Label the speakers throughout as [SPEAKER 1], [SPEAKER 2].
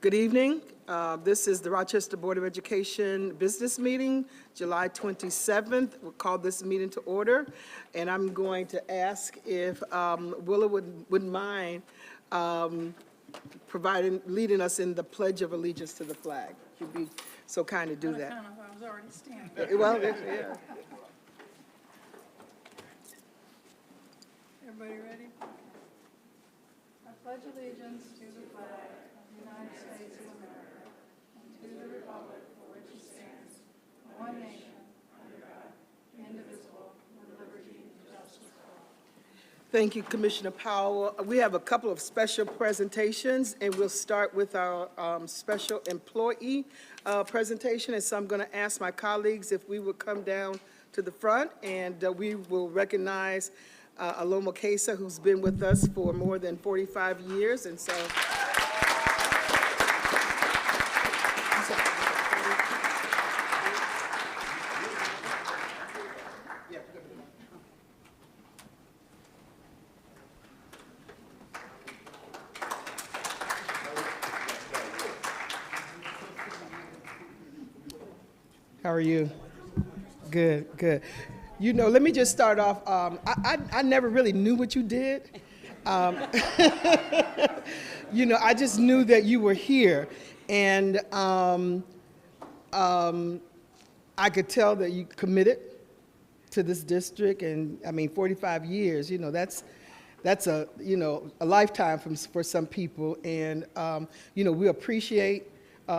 [SPEAKER 1] Good evening. This is the Rochester Board of Education Business Meeting, July 27th. We'll call this meeting to order. And I'm going to ask if Willa wouldn't mind leading us in the Pledge of Allegiance to the flag. You'd be so kind to do that.
[SPEAKER 2] I was already standing.
[SPEAKER 1] Well, yeah.
[SPEAKER 2] Everybody ready? I pledge allegiance to the flag of the United States of America and to the republic for which it stands, one nation, under God, indivisible, with liberty and justice for all.
[SPEAKER 1] Thank you, Commissioner Powell. We have a couple of special presentations, and we'll start with our special employee presentation. And so I'm going to ask my colleagues if we would come down to the front, and we will recognize Aloma Kesa, who's been with us for more than 45 years. And so. How are you? Good, good. You know, let me just start off. I never really knew what you did. You know, I just knew that you were here. And I could tell that you committed to this district. And I mean, 45 years, you know, that's a, you know, a lifetime for some people. And, you know, we appreciate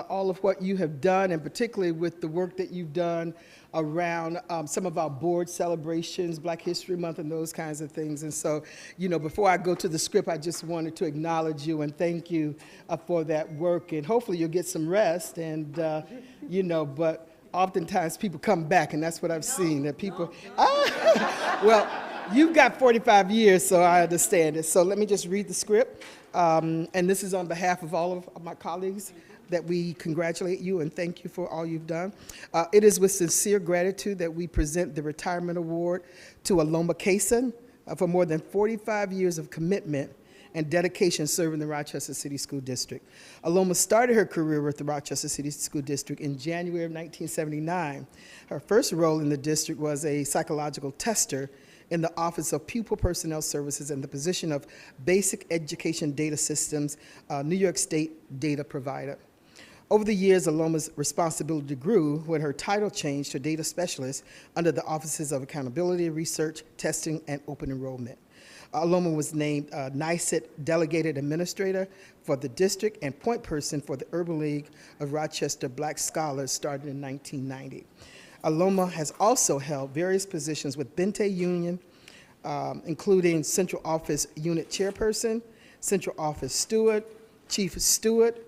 [SPEAKER 1] all of what you have done, and particularly with the work that you've done around some of our board celebrations, Black History Month, and those kinds of things. And so, you know, before I go to the script, I just wanted to acknowledge you and thank you for that work. And hopefully you'll get some rest. And, you know, but oftentimes people come back, and that's what I've seen, that people, well, you've got 45 years, so I understand it. So let me just read the script. And this is on behalf of all of my colleagues, that we congratulate you and thank you for all you've done. It is with sincere gratitude that we present the Retirement Award to Aloma Kesa for more than 45 years of commitment and dedication serving the Rochester City School District. Aloma started her career with the Rochester City School District in January of 1979. Her first role in the district was a psychological tester in the Office of Pupil Personnel Services and the position of Basic Education Data Systems, New York State data provider. Over the years, Aloma's responsibility grew when her title changed to data specialist under the Offices of Accountability, Research, Testing, and Open Enrollment. Aloma was named NYSET Delegated Administrator for the district and point person for the Urban League of Rochester Black Scholars starting in 1990. Aloma has also held various positions with Bente Union, including Central Office Unit Chairperson, Central Office Steward, Chief Steward,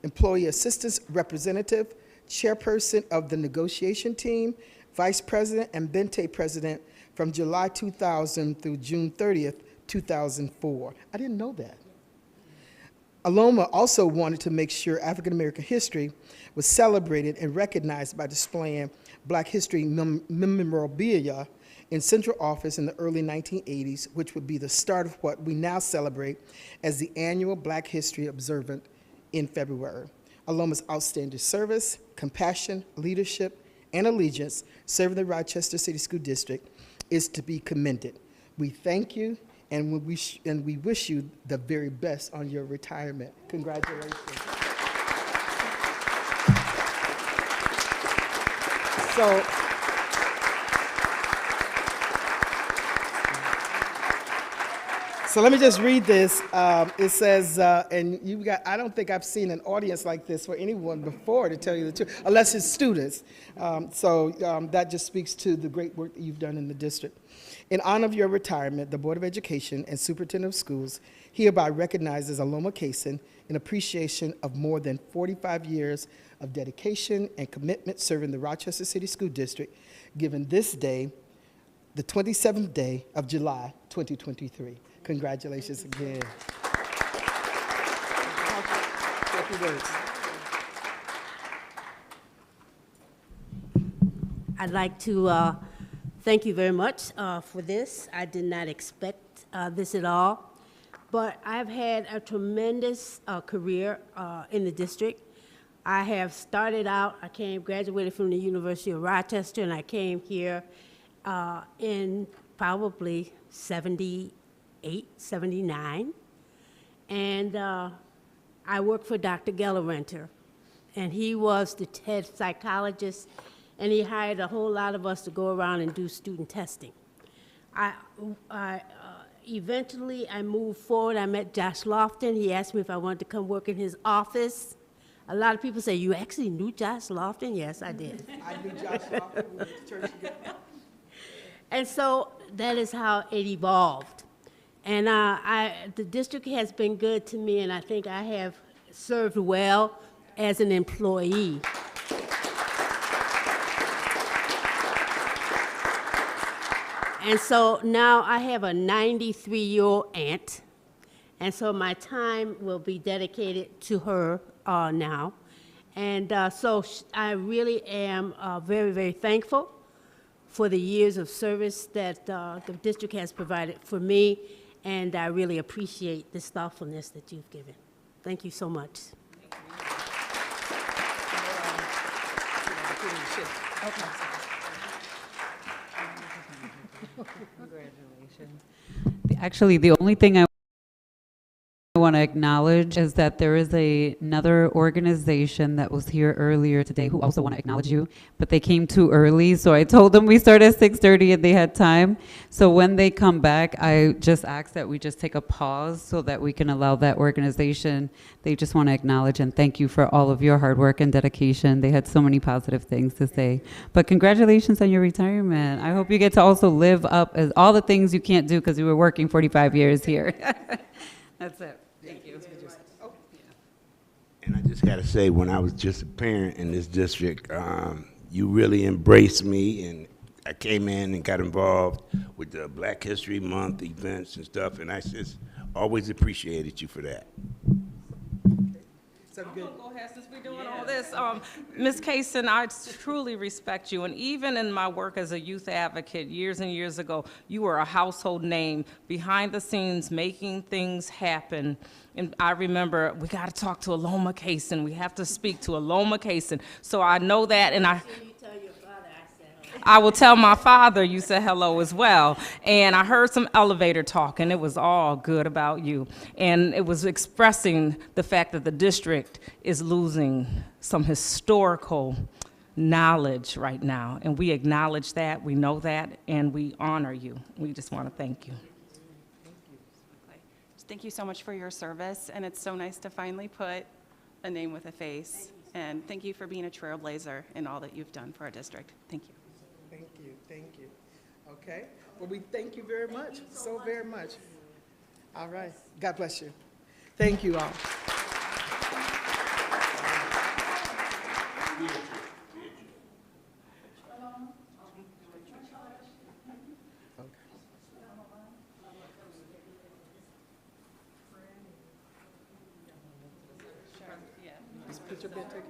[SPEAKER 1] Employee Assistance Representative, Chairperson of the Negotiation Team, Vice President and Bente President from July 2000 through June 30th, 2004. I didn't know that. Aloma also wanted to make sure African American history was celebrated and recognized by displaying Black history memorabilia in Central Office in the early 1980s, which would be the start of what we now celebrate as the annual Black History Observant in February. Aloma's outstanding service, compassion, leadership, and allegiance serving the Rochester City School District is to be commended. We thank you, and we wish you the very best on your retirement. Congratulations. So let me just read this. It says, and you've got, I don't think I've seen an audience like this for anyone before, to tell you the truth, unless it's students. That just speaks to the great work that you've done in the district. In honor of your retirement, the Board of Education and Superintendent of Schools hereby recognizes Aloma Kesa in appreciation of more than 45 years of dedication and commitment serving the Rochester City School District, given this day, the 27th day of July, 2023. Congratulations again.
[SPEAKER 3] I'd like to thank you very much for this. I did not expect this at all, but I've had a tremendous career in the district. I have started out, graduated from the University of Rochester, and I came here in probably 78, 79. And I worked for Dr. Gellerenter, and he was the head psychologist, and he hired a whole lot of us to go around and do student testing. Eventually, I moved forward. I met Josh Lofton. He asked me if I wanted to come work in his office. A lot of people say, you actually knew Josh Lofton? Yes, I did.
[SPEAKER 1] I knew Josh Lofton. We went to church together.
[SPEAKER 3] And so that is how it evolved. And the district has been good to me, and I think I have served well as an employee. And so now I have a 93-year-old aunt, and so my time will be dedicated to her now. And so I really am very, very thankful for the years of service that the district has provided for me, and I really appreciate this thoughtfulness that you've given. Thank you so much.
[SPEAKER 4] Congratulations. Actually, the only thing I want to acknowledge is that there is another organization that was here earlier today who also want to acknowledge you, but they came too early, so I told them we start at 6:30 and they had time. So when they come back, I just ask that we just take a pause so that we can allow that organization. They just want to acknowledge and thank you for all of your hard work and dedication. They had so many positive things to say. But congratulations on your retirement. I hope you get to also live up as all the things you can't do because you were working 45 years here. That's it. Thank you.
[SPEAKER 5] And I just got to say, when I was just a parent in this district, you really embraced me, and I came in and got involved with the Black History Month events and stuff, and I just always appreciated you for that.
[SPEAKER 1] So good.
[SPEAKER 6] Go ahead, since we're doing all this. Ms. Kaysen, I truly respect you, and even in my work as a youth advocate years and years ago, you were a household name behind the scenes, making things happen. And I remember, we got to talk to Aloma Kaysen. We have to speak to Aloma Kaysen. So I know that, and I will tell my father you said hello as well. And I heard some elevator talk, and it was all good about you. And it was expressing the fact that the district is losing some historical knowledge right now. And we acknowledge that, we know that, and we honor you. We just want to thank you.
[SPEAKER 7] Thank you so much for your service, and it's so nice to finally put a name with a face. And thank you for being a trailblazer in all that you've done for our district. Thank you.
[SPEAKER 1] Thank you, thank you. Okay, well, we thank you very much, so very much. All right, God bless you. Thank you all. Just put your bid ticket.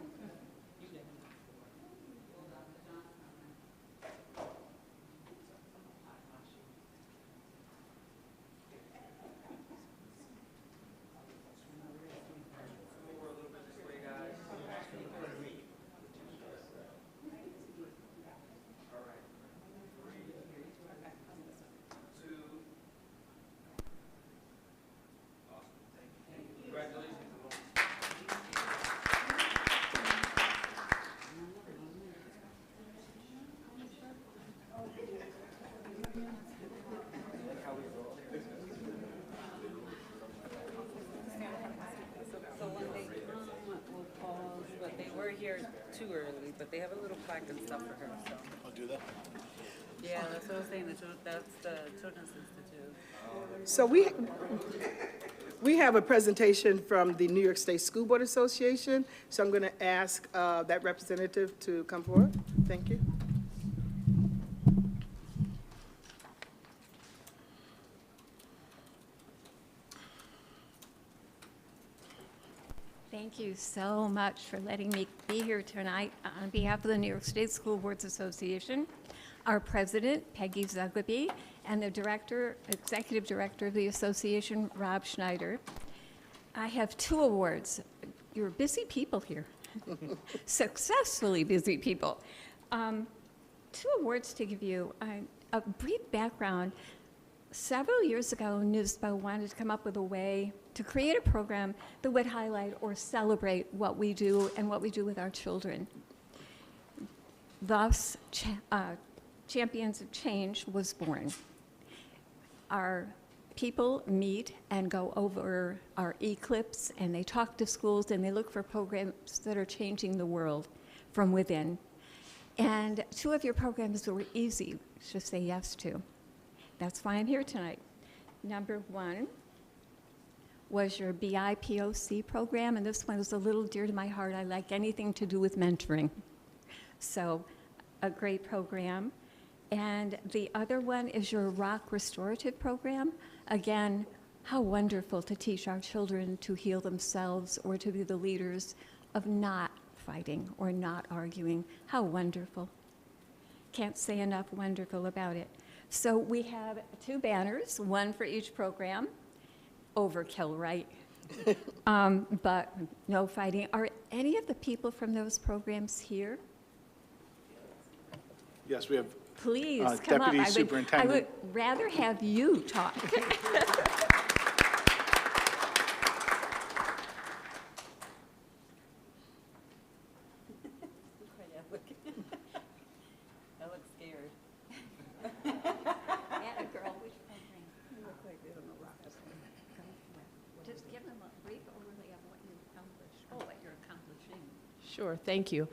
[SPEAKER 4] So when they come, we'll pause, but they were here too early, but they have a little plaque and stuff for her, so.
[SPEAKER 8] I'll do that.
[SPEAKER 4] Yeah, that's what I was saying, that's the Children's Institute.
[SPEAKER 1] So we have a presentation from the New York State School Board Association, so I'm going to ask that representative to come forward. Thank you.
[SPEAKER 9] Thank you so much for letting me be here tonight on behalf of the New York State School Boards Association.
[SPEAKER 8] our president, Peggy Zuglaby, and the executive director of the association, Rob Schneider. I have 2 awards. You're busy people here, successfully busy people. 2 awards to give you. A brief background. Several years ago, NISBA wanted to come up with a way to create a program that would highlight or celebrate what we do and what we do with our children. Thus, Champions of Change was born. Our people meet and go over our eclipse, and they talk to schools, and they look for programs that are changing the world from within. And 2 of your programs were easy to say yes to. That's why I'm here tonight. Number 1 was your BIPOC program, and this one is a little dear to my heart. I like anything to do with mentoring. So, a great program. And the other one is your Rock Restorative program. Again, how wonderful to teach our children to heal themselves or to be the leaders of not fighting or not arguing. How wonderful. Can't say enough wonderful about it. So we have 2 banners, 1 for each program. Overkill, right? But no fighting. Are any of the people from those programs here?
[SPEAKER 9] Yes, we have
[SPEAKER 8] Please, come up.
[SPEAKER 9] Deputy
[SPEAKER 8] I would
[SPEAKER 9] Superintendent.
[SPEAKER 8] rather have you talk.
[SPEAKER 4] I look scared.
[SPEAKER 8] Just give them a brief overlay of what you've accomplished, or what you're accomplishing.
[SPEAKER 10] Sure, thank you.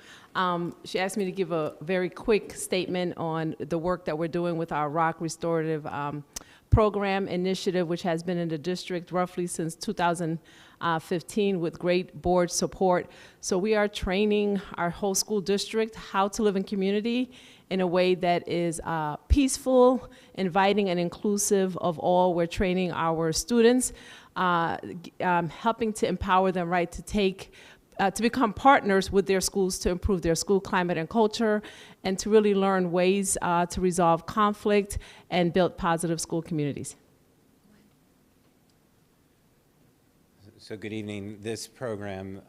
[SPEAKER 10] She asked me to give a very quick statement on the work that we're doing with our Rock Restorative Program initiative, which has been in the district roughly since 2015 with great board support. So we are training our whole school district how to live in community in a way that is peaceful, inviting, and inclusive of all. We're training our students, helping to empower them, right, to become partners with their schools to improve their school climate and culture, and to really learn ways to resolve conflict and build positive school communities.
[SPEAKER 11] So good evening. This program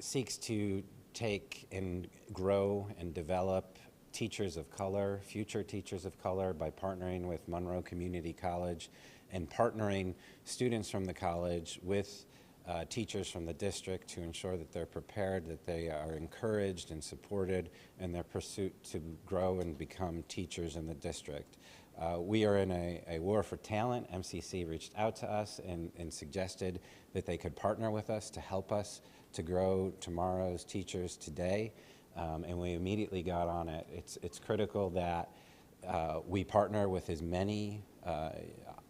[SPEAKER 11] seeks to take and grow and develop teachers of color, future teachers of color, by partnering with Monroe Community College and partnering students from the college with teachers from the district to ensure that they're prepared, that they are encouraged and supported in their pursuit to grow and become teachers in the district. We are in a war for talent. MCC reached out to us and suggested that they could partner with us to help us to grow tomorrow's teachers today, and we immediately got on it. It's critical that we partner with as many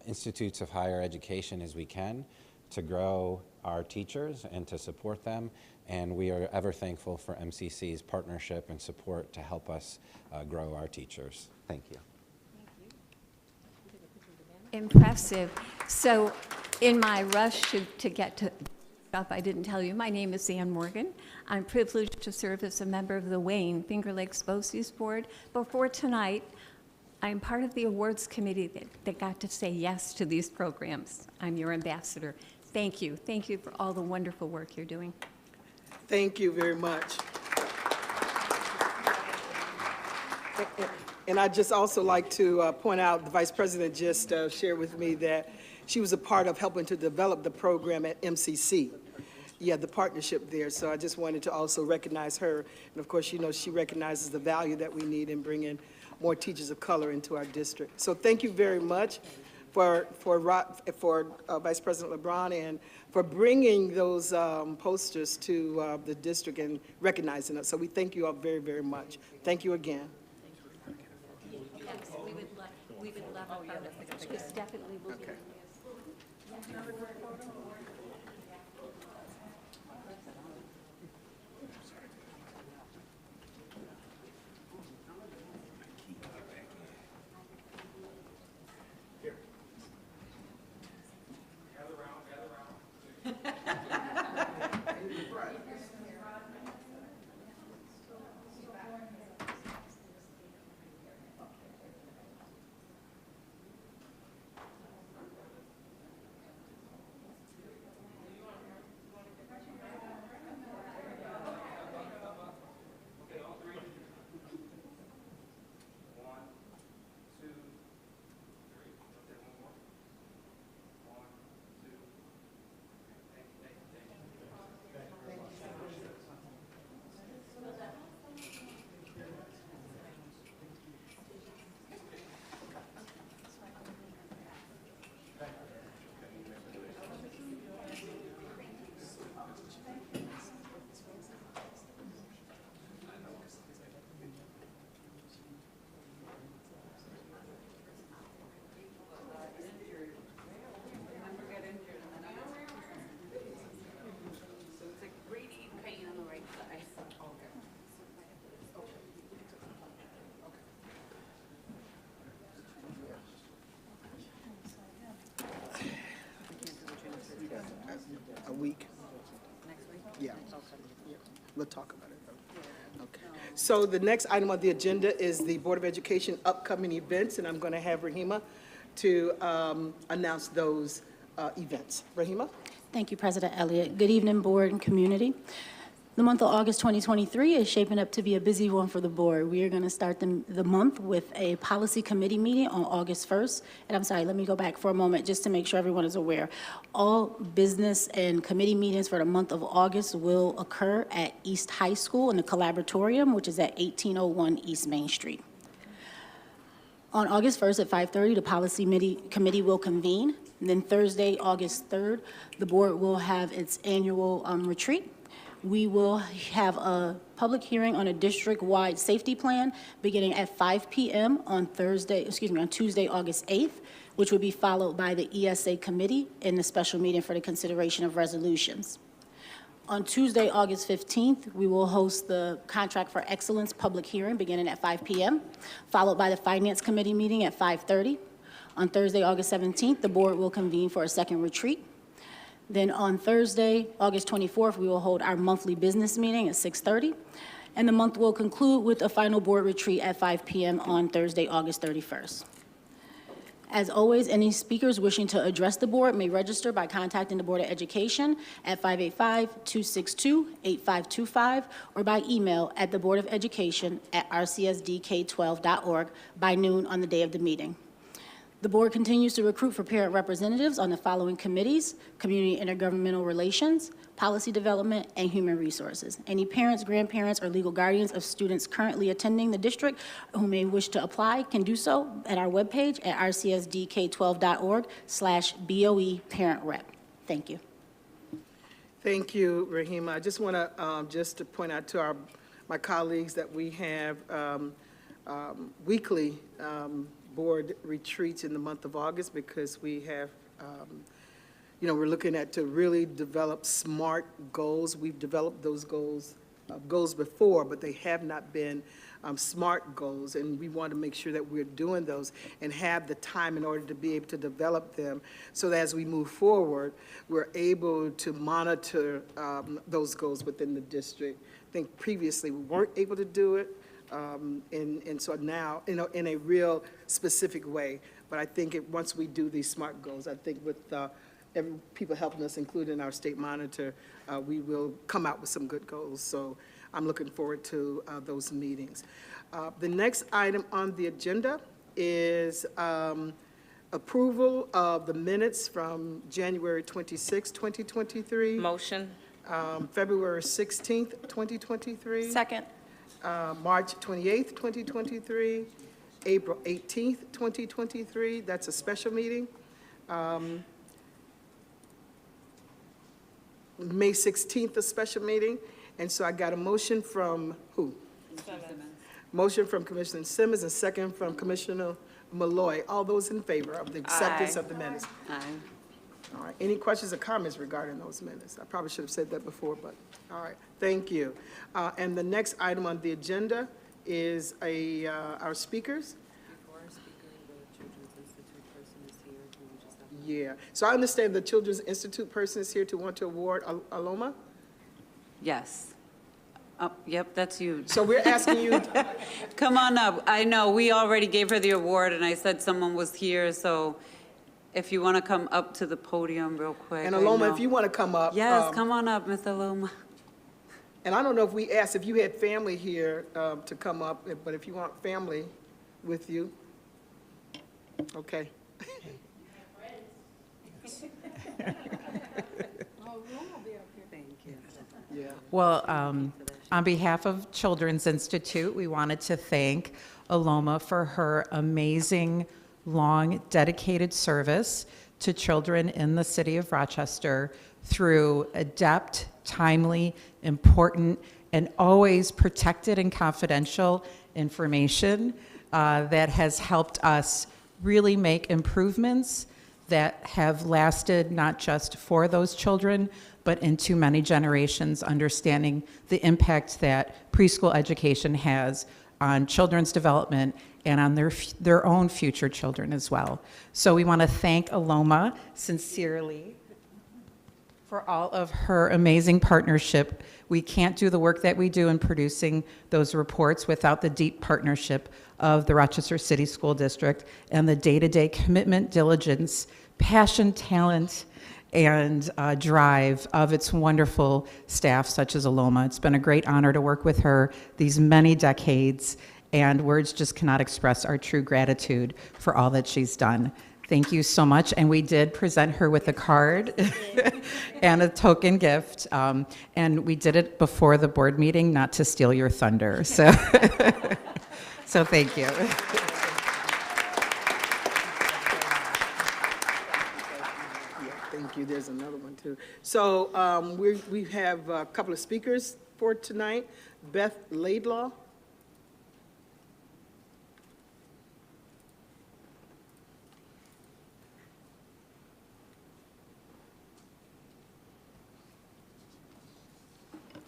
[SPEAKER 11] institutes of higher education as we can to grow our teachers and to support them, and we are ever thankful for MCC's partnership and support to help us grow our teachers. Thank you.
[SPEAKER 8] Impressive. So in my rush to get to stuff I didn't tell you, my name is Ann Morgan. I'm privileged to serve as a member of the Wayne Finger Lakes BOCES Board. Before tonight, I'm part of the awards committee that got to say yes to these programs. I'm your ambassador. Thank you. Thank you for all the wonderful work you're doing.
[SPEAKER 1] Thank you very much. And I'd just also like to point out, the Vice President just shared with me that she was a part of helping to develop the program at MCC. Yeah, the partnership there. So I just wanted to also recognize her. And of course, you know, she recognizes the value that we need in bringing more teachers of color into our district. So thank you very much for Vice President LeBron and for bringing those posters to the district and recognizing us. So we thank you all very, very much. Thank you again.
[SPEAKER 8] Yes, we would love a photo. This definitely will be.
[SPEAKER 1] We'll talk about it, though. Okay. So the next item on the agenda is the Board of Education upcoming events, and I'm going to have Rahima to announce those events. Rahima?
[SPEAKER 9] Thank you, President Elliott. Good evening, board and community. The month of August 2023 is shaping up to be a busy one for the board. We are going to start the month with a policy committee meeting on August 1st. And I'm sorry, let me go back for a moment just to make sure everyone is aware. All business and committee meetings for the month of August will occur at East High School in the Collaboratorium, which is at 1801 East Main Street. On August 1st at 5:30, the policy committee will convene. And then Thursday, August 3rd, the board will have its annual retreat. We will have a public hearing on a district-wide safety plan beginning at 5 p.m. on Tuesday, August 8th, which will be followed by the ESA committee in the special meeting for the consideration of resolutions. On Tuesday, August 15th, we will host the Contract for Excellence public hearing beginning at 5 p.m., followed by the Finance Committee meeting at 5:30. On Thursday, August 17th, the board will convene for a second retreat. Then on Thursday, August 24th, we will hold our monthly business meeting at 6:30. And the month will conclude with a final board retreat at 5 p.m. on Thursday, August 31st. As always, any speakers wishing to address the board may register by contacting the Board of Education at 585-262-8525 or by email at theboardoфeducation@rcsdk12.org by noon on the day of the meeting. The board continues to recruit for parent representatives on the following committees: Community Intergovernmental Relations, Policy Development, and Human Resources. Any parents, grandparents, or legal guardians of students currently attending the district who may wish to apply can do so at our webpage at rcsdk12.org/BOE Parent Rep. Thank you.
[SPEAKER 1] Thank you, Rahima. I just want to just to point out to my colleagues that we have weekly board retreats in the month of August because we have, we're looking at to really develop SMART goals. We've developed those goals before, but they have not been SMART goals, and we want to make sure that we're doing those and have the time in order to be able to develop them so that as we move forward, we're able to monitor those goals within the district. I think previously we weren't able to do it. And so now, in a real specific way, but I think once we do these SMART goals, I think with people helping us, including our state monitor, we will come out with some good goals. So I'm looking forward to those meetings. The next item on the agenda is approval of the minutes from January 26, 2023.
[SPEAKER 6] Motion.
[SPEAKER 1] February 16th, 2023.
[SPEAKER 9] Second.
[SPEAKER 1] March 28th, 2023, April 18th, 2023, that's a special meeting. May 16th, a special meeting. And so I got a motion from who? Simmons. Motion from Commissioner Simmons and second from Commissioner Malloy. All those in favor of the acceptance of the minutes?
[SPEAKER 6] Aye.
[SPEAKER 1] All right, any questions or comments regarding those minutes? I probably should have said that before, but, all right, thank you. And the next item on the agenda is our speakers.
[SPEAKER 4] Before our speaker, the Children's Institute person is here. Can we just have
[SPEAKER 1] Yeah, so I understand the Children's Institute person is here to want to award Aloma?
[SPEAKER 12] Yes. Yep, that's you.
[SPEAKER 1] So we're asking you,
[SPEAKER 12] Come on up. I know, we already gave her the award, and I said someone was here, so if you want to come up to the podium real quick.
[SPEAKER 1] and
[SPEAKER 12] I
[SPEAKER 1] Aloma,
[SPEAKER 12] know.
[SPEAKER 1] if you want to come up.
[SPEAKER 12] Yes, come on up, Ms. Aloma.
[SPEAKER 1] And I don't know if we asked if you had family here to come up, but if you want family with you, okay. Yeah.
[SPEAKER 13] Well, on behalf of Children's Institute, we wanted to thank Aloma for her amazing, long, dedicated service to children in the city of Rochester through adept, timely, important, and always protected and confidential information that has helped us really make improvements that have lasted not just for those children, but into many generations, understanding the impact that preschool education has on children's development and on their own future children as well. So we want to thank Aloma sincerely For all of her amazing partnership. We can't do the work that we do in producing those reports without the deep partnership of the Rochester City School District and the day-to-day commitment, diligence, passion, talent, and drive of its wonderful staff, such as Aloma. It's been a great honor to work with her these many decades, and words just cannot express our true gratitude for all that she's done. Thank you so much. And we did present her with a card and a token gift. And we did it before the board meeting, not to steal your thunder. So, so thank you.
[SPEAKER 1] Thank you. There's another one too. So we have a couple of speakers for tonight. Beth Laidlaw.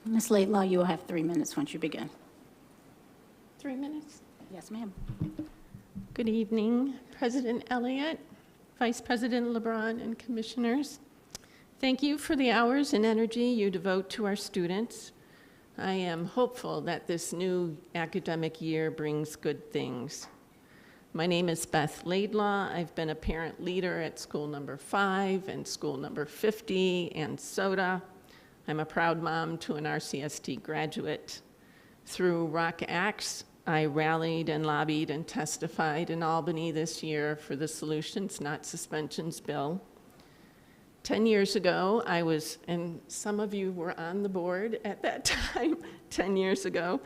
[SPEAKER 9] Ms. Laidlaw, you will have 3 minutes once you begin.
[SPEAKER 14] 3 minutes.
[SPEAKER 9] Yes, ma'am.
[SPEAKER 14] Good evening, President Elliott, Vice President LeBron, and commissioners. Thank you for the hours and energy you devote to our students. I am hopeful that this new academic year brings good things. My name is Beth Laidlaw. I've been a parent leader at school number 5 and school number 50 and SOTA. I'm a proud mom to an RCST graduate. Through Rock Acts, I rallied and lobbied and testified in Albany this year for the Solutions Not Suspensions bill. 10 years ago, I was, and some of you were on the board at that time, 10 years ago,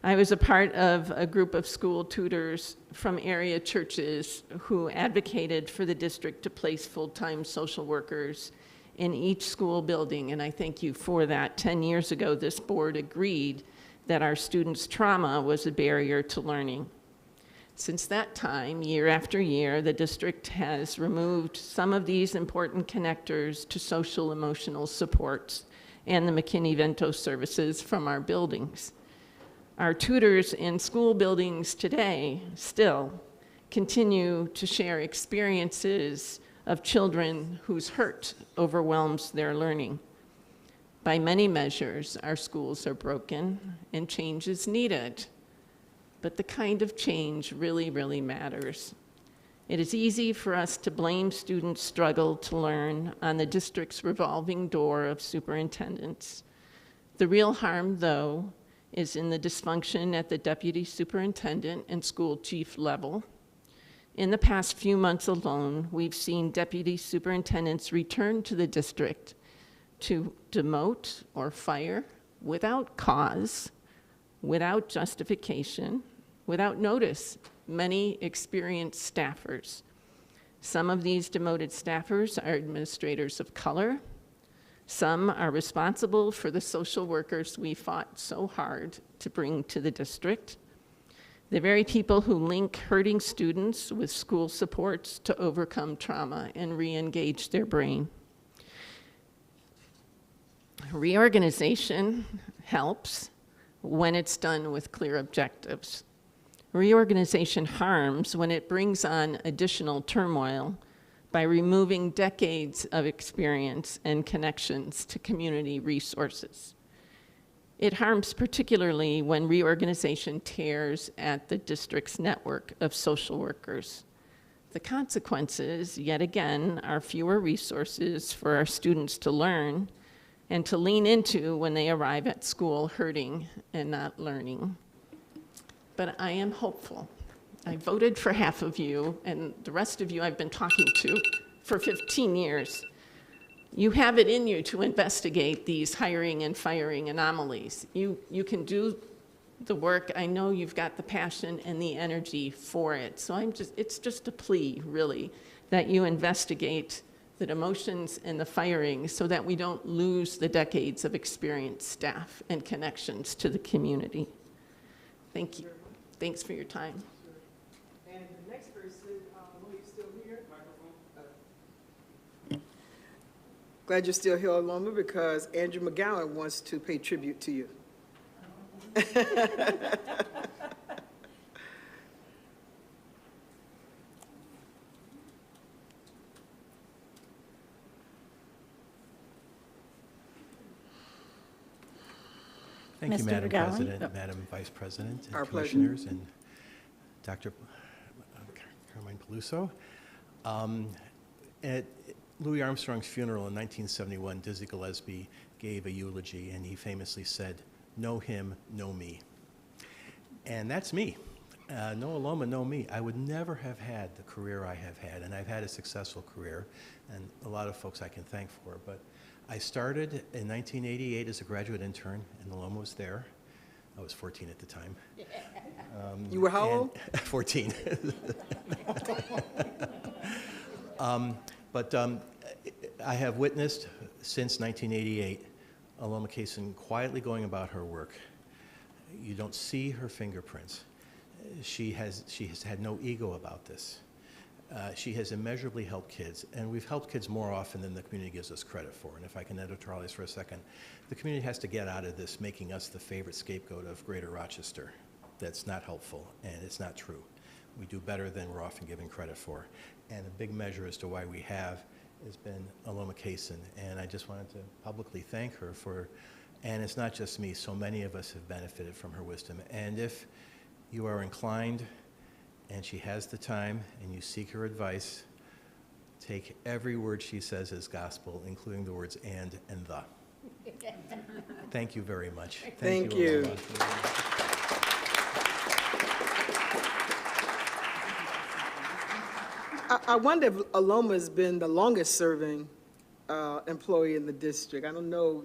[SPEAKER 14] I was a part of a group of school tutors from area churches who advocated for the district to place full-time social workers in each school building, and I thank you for that. 10 years ago, this board agreed that our students' trauma was a barrier to learning. Since that time, year after year, the district has removed some of these important connectors to social emotional supports and the McKinney-Vento services from our buildings. Our tutors in school buildings today still continue to share experiences of children whose hurt overwhelms their learning. By many measures, our schools are broken and change is needed. But the kind of change really, really matters. It is easy for us to blame students' struggle to learn on the district's revolving door of superintendents. The real harm, though, is in the dysfunction at the deputy superintendent and school chief level. In the past few months alone, we've seen deputy superintendents return to the district to demote or fire without cause, without justification, without notice, many experienced staffers. Some of these demoted staffers are administrators of color. Some are responsible for the social workers we fought so hard to bring to the district. The very people who link hurting students with school supports to overcome trauma and re-engage their brain. Reorganization helps when it's done with clear objectives. Reorganization harms when it brings on additional turmoil by removing decades of experience and connections to community resources. It harms particularly when reorganization tears at the district's network of social workers. The consequences, yet again, are fewer resources for our students to learn and to lean into when they arrive at school hurting and not learning. But I am hopeful. I voted for half of you, and the rest of you I've been talking to for 15 years. You have it in you to investigate these hiring and firing anomalies. You can do the work. I know you've got the passion and the energy for it. So it's just a plea, really, that you investigate the demotions and the firings so that we don't lose the decades of experienced staff and connections to the community. Thank you. Thanks for your time.
[SPEAKER 1] And the next person, are you still here? Glad you're still here, Aloma, because Andrew McGowan wants to pay tribute to you.
[SPEAKER 15] Thank you,
[SPEAKER 9] Mr.
[SPEAKER 15] Madam
[SPEAKER 9] Gowan.
[SPEAKER 15] President, Madam Vice President,
[SPEAKER 1] Our
[SPEAKER 15] and
[SPEAKER 1] pleasure.
[SPEAKER 15] Commissioners, and Dr. Carmine Peluso. At Louis Armstrong's funeral in 1971, Dizzy Gillespie gave a eulogy, and he famously said, "Know him, know me." And that's me. Know Aloma, know me. I would never have had the career I have had, and I've had a successful career, and a lot of folks I can thank for. But I started in 1988 as a graduate intern, and Aloma was there. I was 14 at the time.
[SPEAKER 1] You were how
[SPEAKER 15] and-
[SPEAKER 1] old?
[SPEAKER 15] 14. But I have witnessed since 1988 Aloma Kaysen quietly going about her work. You don't see her fingerprints. She has had no ego about this. She has immeasurably helped kids, and we've helped kids more often than the community gives us credit for. And if I can editorialize for a second, the community has to get out of this making us the favorite scapegoat of Greater Rochester. That's not helpful, and it's not true. We do better than we're often given credit for. And a big measure as to why we have has been Aloma Kaysen, and I just wanted to publicly thank her for, and it's not just me, so many of us have benefited from her wisdom. And if you are inclined and she has the time and you seek her advice, take every word she says as gospel, including the words and the. Thank you very much.
[SPEAKER 1] Thank you.
[SPEAKER 15] Aloma.
[SPEAKER 1] I wonder if Aloma has been the longest serving employee in the district. I don't know.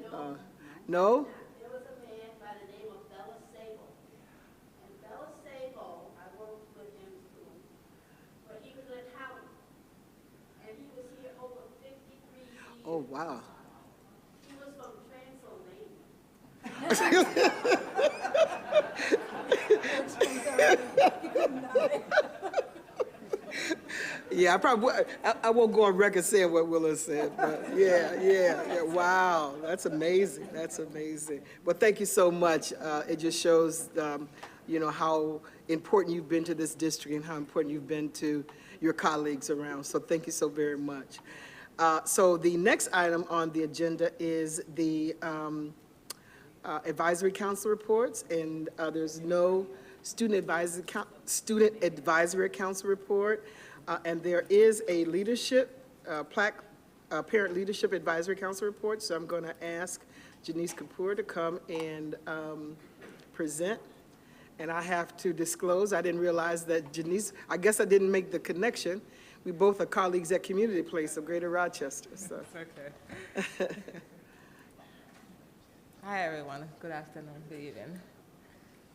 [SPEAKER 1] No?
[SPEAKER 3] There was a man by the name of Bella Sable. And Bella Sable, I worked with him too, but he was at Howard. And he was here over 53 years.
[SPEAKER 1] Oh, wow.
[SPEAKER 3] He was from Transylvania.
[SPEAKER 1] Yeah, I won't go on record saying what Willa said, but yeah. Wow, that's amazing. That's amazing. Well, thank you so much. It just shows, how important you've been to this district and how important you've been to your colleagues around. So thank you so very much. So the next item on the agenda is the advisory council reports, and there's no student advisory council report. And there is a parent leadership advisory council report, so I'm going to ask Janice Kapoor to come and present. And I have to disclose, I didn't realize that Janice, I guess I didn't make the connection. We both are colleagues at Community Place of Greater Rochester. So.
[SPEAKER 16] It's okay. Hi, everyone. Good afternoon, good evening.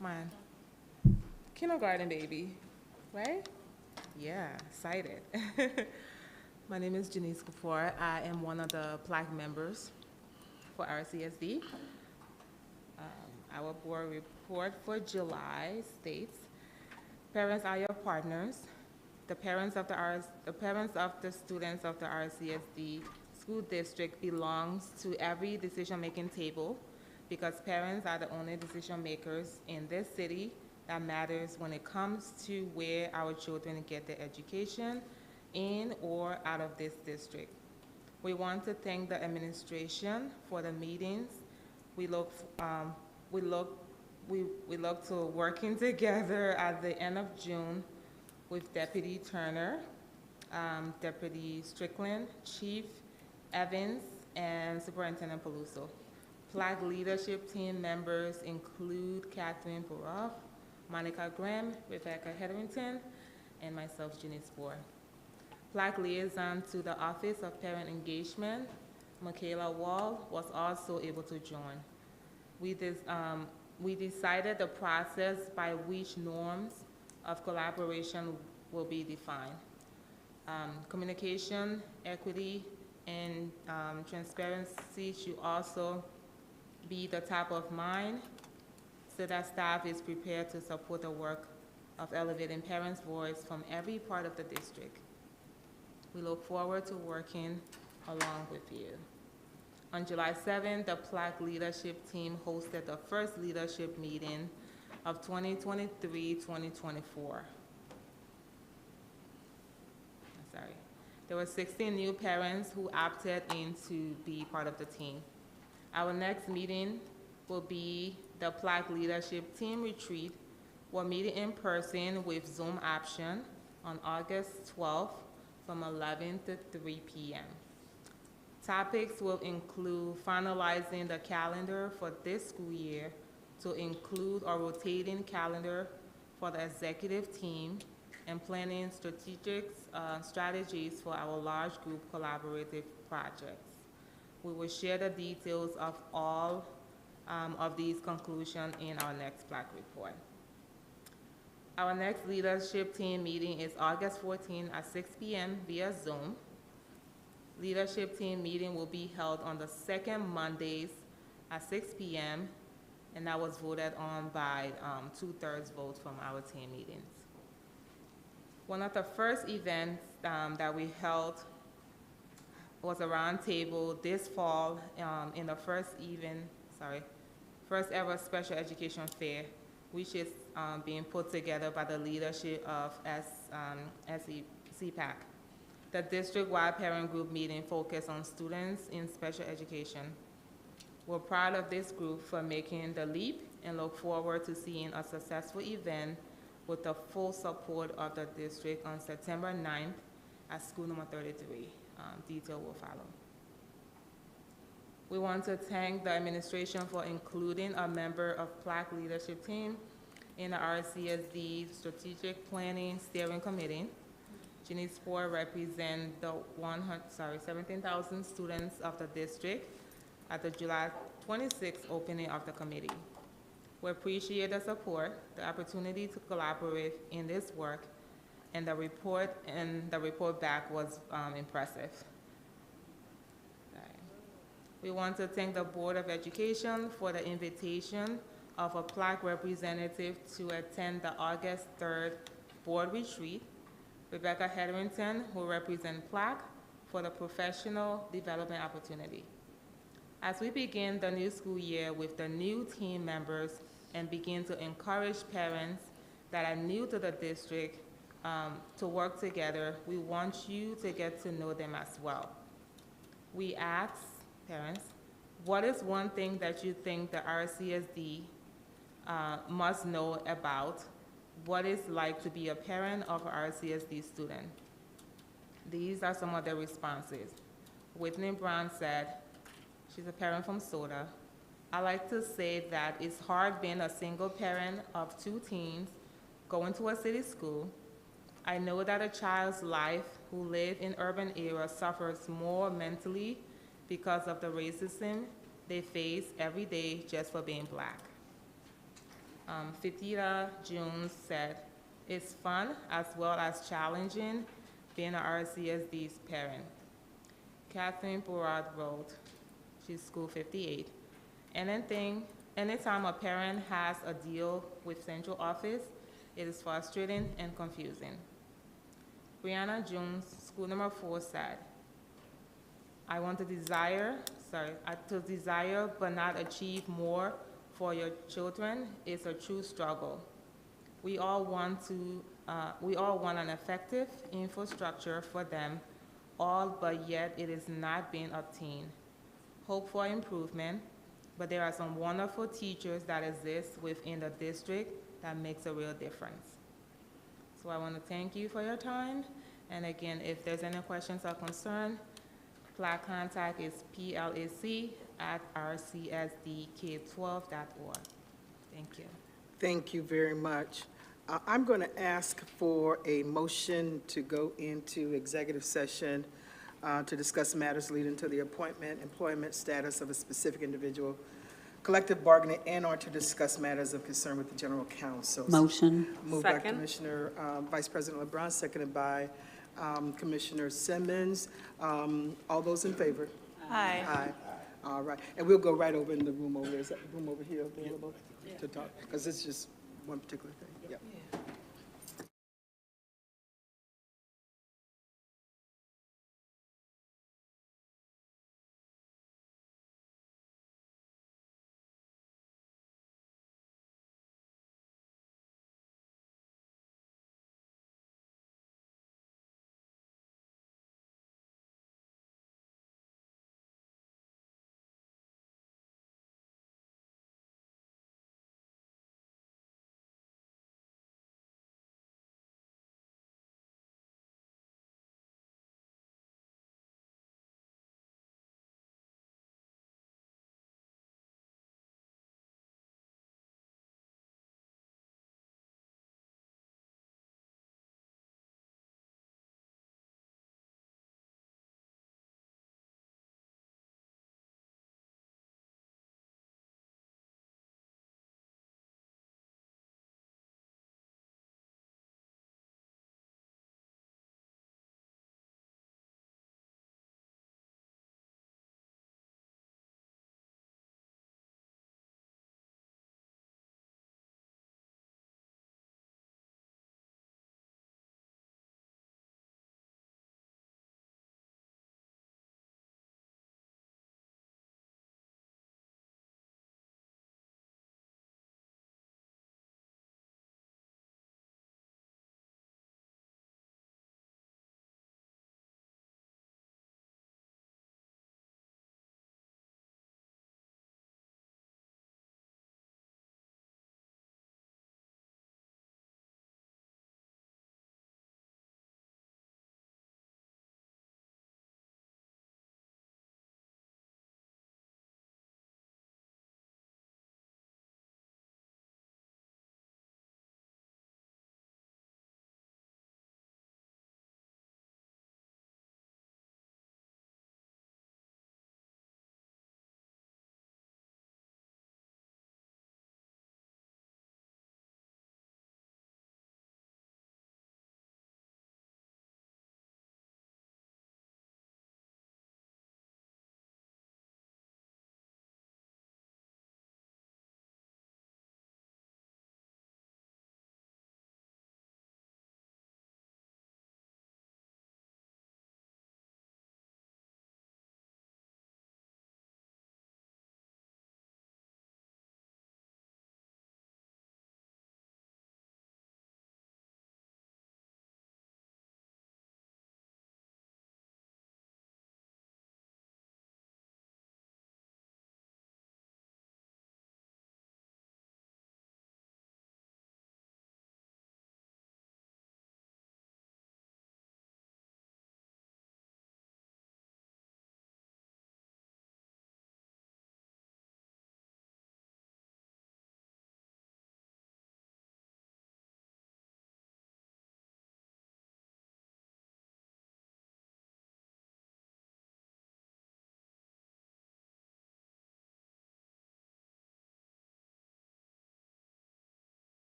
[SPEAKER 16] Man, kindergarten baby, right? Yeah, excited. My name is Janice Kapoor. I am one of the Plaque members for RCSD. Our board report for July states, parents are your partners. The parents of the students of the RCSD school district belongs to every decision-making table because parents are the only decision makers in this city that matters when it comes to where our children get their education in or out of this district. We want to thank the administration for the meetings. We look to working together at the end of June with Deputy Turner, Deputy Strickland, Chief Evans, and Superintendent Peluso. Plaque leadership team members include Catherine Boroff, Monica Graham, Rebecca Hetherington, and myself, Janice Bohr. Plaque liaison to the Office of Parent Engagement, Michaela Wall, was also able to join. We decided the process by which norms of collaboration will be defined. Communication, equity, and transparency should also be the top of mind so that staff is prepared to support the work of elevating parents' voice from every part of the district. We look forward to working along with you. On July 7th, the Plaque leadership team hosted the first leadership meeting of 2023-2024. There were 16 new parents who opted in to be part of the team. Our next meeting will be the Plaque Leadership Team Retreat. We're meeting in person with Zoom option on August 12th from 11 to 3 p.m. Topics will include finalizing the calendar for this school year to include a rotating calendar for the executive team and planning strategies for our large group collaborative projects. We will share the details of all of these conclusions in our next Plaque report. Our next leadership team meeting is August 14 at 6 p.m. via Zoom. Leadership team meeting will be held on the second Mondays at 6 p.m. and that was voted on by 2/3 vote from our team meetings. One of the first events that we held was a roundtable this fall in the first ever special education fair, which is being put together by the leadership of CPAC. The district-wide parent group meeting focused on students in special education. We're proud of this group for making the leap and look forward to seeing a successful event with the full support of the district on September 9th at school number 33. Detail will follow. We want to thank the administration for including a member of Plaque Leadership Team in the RCSD Strategic Planning Steering Committee. Ginny Spore represents the 17,000 students of the district at the July 26th opening of the committee. We appreciate the support, the opportunity to collaborate in this work, and the report back was impressive. We want to thank the Board of Education for the invitation of a Plaque representative to attend the August 3rd board retreat. Rebecca Hetherington, who represents Plaque, for the professional development opportunity. As we begin the new school year with the new team members and begin to encourage parents that are new to the district to work together, we want you to get to know them as well. We ask parents, what is one thing that you think the RCSD must know about what it's like to be a parent of an RCSD student? These are some of the responses. Whitney Brown said, she's a parent from Soda. I like to say that it's hard being a single parent of 2 teens going to a city school. I know that a child's life who live in urban areas suffers more mentally because of the racism they face every day just for being Black. Fitira Jones said, it's fun as well as challenging being an RCSD's parent. Catherine Bourad wrote, she's school 58, anytime a parent has a deal with central office, it is frustrating and confusing. Brianna Jones, school number 4 said, to desire but not achieve more for your children is a true struggle. We all want an effective infrastructure for them all, but yet it is not being obtained. Hope for improvement, but there are some wonderful teachers that exist within the district that makes a real difference. So I want to thank you for your time. And again, if there's any questions or concern, Plaque contact is plac@rcsdk12.org. Thank you.
[SPEAKER 1] Thank you very much. I'm going to ask for a motion to go into executive session to discuss matters leading to the appointment, employment status of a specific individual, collective bargaining, and/or to discuss matters of concern with the general counsel.
[SPEAKER 12] Motion.
[SPEAKER 1] Moved by Commissioner Vice President LeBron, seconded by Commissioner Simmons. All those in favor?
[SPEAKER 12] Aye.
[SPEAKER 1] Aye. All right. And we'll go right over in the room over there. Is that room over here available to talk? Because it's just one particular thing. Yep.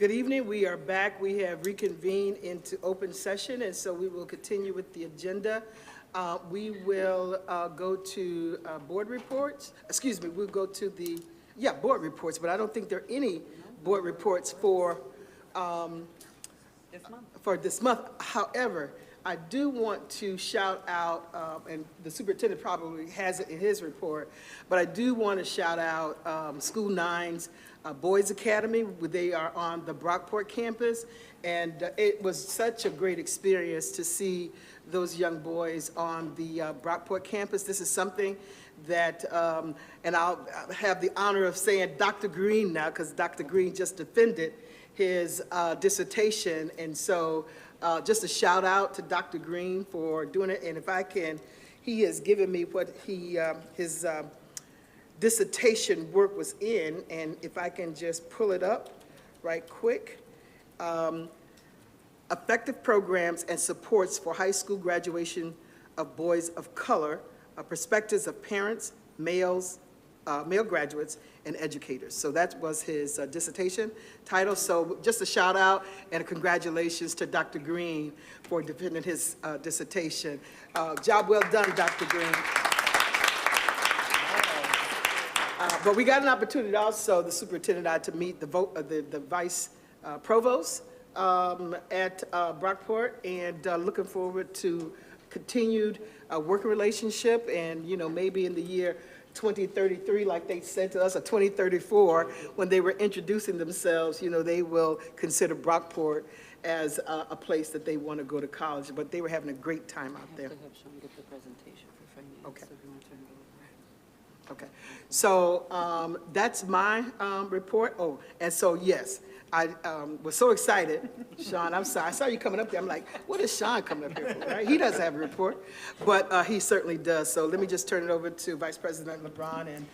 [SPEAKER 1] Good evening. We are back. We have reconvened into open session, and so we will continue with the agenda. We will go to board reports. Excuse me, we'll go to the, board reports, but I don't think there are any board reports for this month. However, I do want to shout out, and the superintendent probably has it in his report, but I do want to shout out School 9's Boys Academy. They are on the Brockport campus, and it was such a great experience to see those young boys on the Brockport campus. This is something that, and I'll have the honor of saying Dr. Green now, because Dr. Green just defended his dissertation, and so just a shout out to Dr. Green for doing it. And if I can, he has given me what his dissertation work was in, and if I can just pull it up right quick. Effective programs and supports for high school graduation of boys of color, perspectives of parents, male graduates, and educators. So that was his dissertation title. So just a shout out and a congratulations to Dr. Green for defending his dissertation. Job well done, Dr. Green. But we got an opportunity also, the superintendent and I, to meet the vice provost at Brockport, and looking forward to continued working relationship, and maybe in the year 2033, like they said to us, or 2034, when they were introducing themselves, they will consider Brockport as a place that they want to go to college. But they were having a great time out there. Okay. Okay, so that's my report. Oh, and so yes, I was so excited, Sean. I'm sorry. I saw you coming up there. I'm like, what is Sean coming up here for? Right? He doesn't have a report, but he certainly does. So let me just turn it over to Vice President LeBron and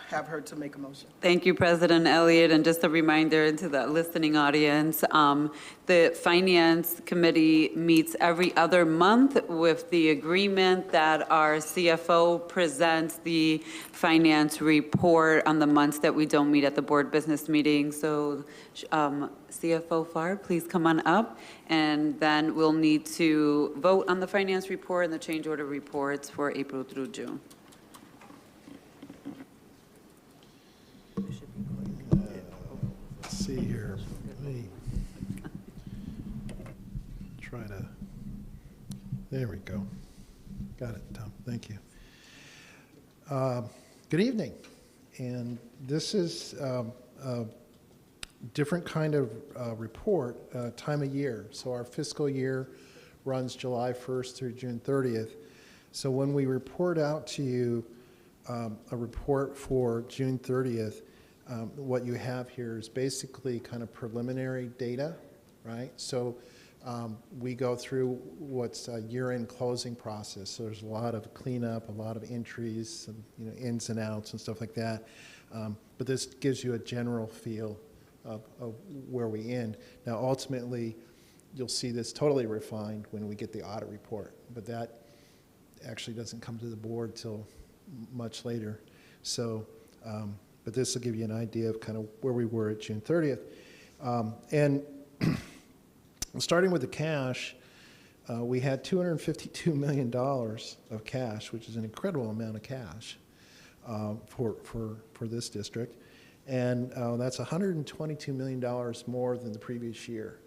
[SPEAKER 1] have her to make a motion.
[SPEAKER 12] Thank you, President Elliott. And just a reminder to the listening audience, the Finance Committee meets every other month with the agreement that our CFO presents the finance report on the months that we don't meet at the board business meeting. So CFO Farr, please come on up, and then we'll need to vote on the finance report and the change order reports for April through June.
[SPEAKER 15] Let's see here. Let me try to, there we go. Got it, Tom. Thank you. Good evening. And this is a different kind of report, time of year. So our fiscal year runs July 1st through June 30th. So when we report out to you a report for June 30th, what you have here is basically kind of preliminary data, right? So we go through what's a year-end closing process. So there's a lot of cleanup, a lot of entries, some, ins and outs and stuff like that. But this gives you a general feel of where we end. Now, ultimately, you'll see this totally refined when we get the audit report, but that actually doesn't come to the board till much later. So, but this will give you an idea of kind of where we were at June 30th. And starting with the cash, we had $252 million of cash, which is an incredible amount of cash for this district. And that's $122 million more than the previous year.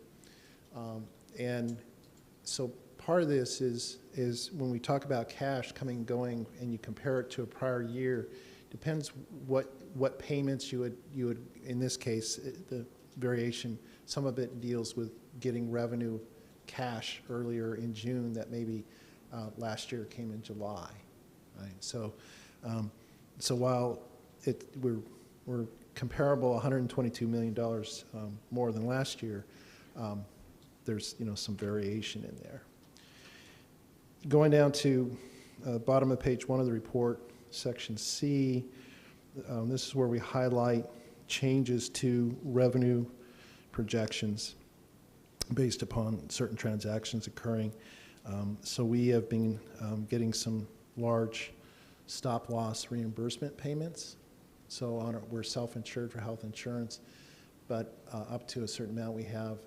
[SPEAKER 15] And so part of this is when we talk about cash coming and going and you compare it to a prior year, depends what payments you would, in this case, the variation, some of it deals with getting revenue cash earlier in June that maybe last year came in July, right? So, so while we're comparable, $122 million more than last year, there's some variation in there. Going down to bottom of page 1 of the report, section C, this is where we highlight changes to revenue projections based upon certain transactions occurring. So we have been getting some large stop-loss reimbursement payments. So we're self-insured for health insurance. but up to a certain amount, we have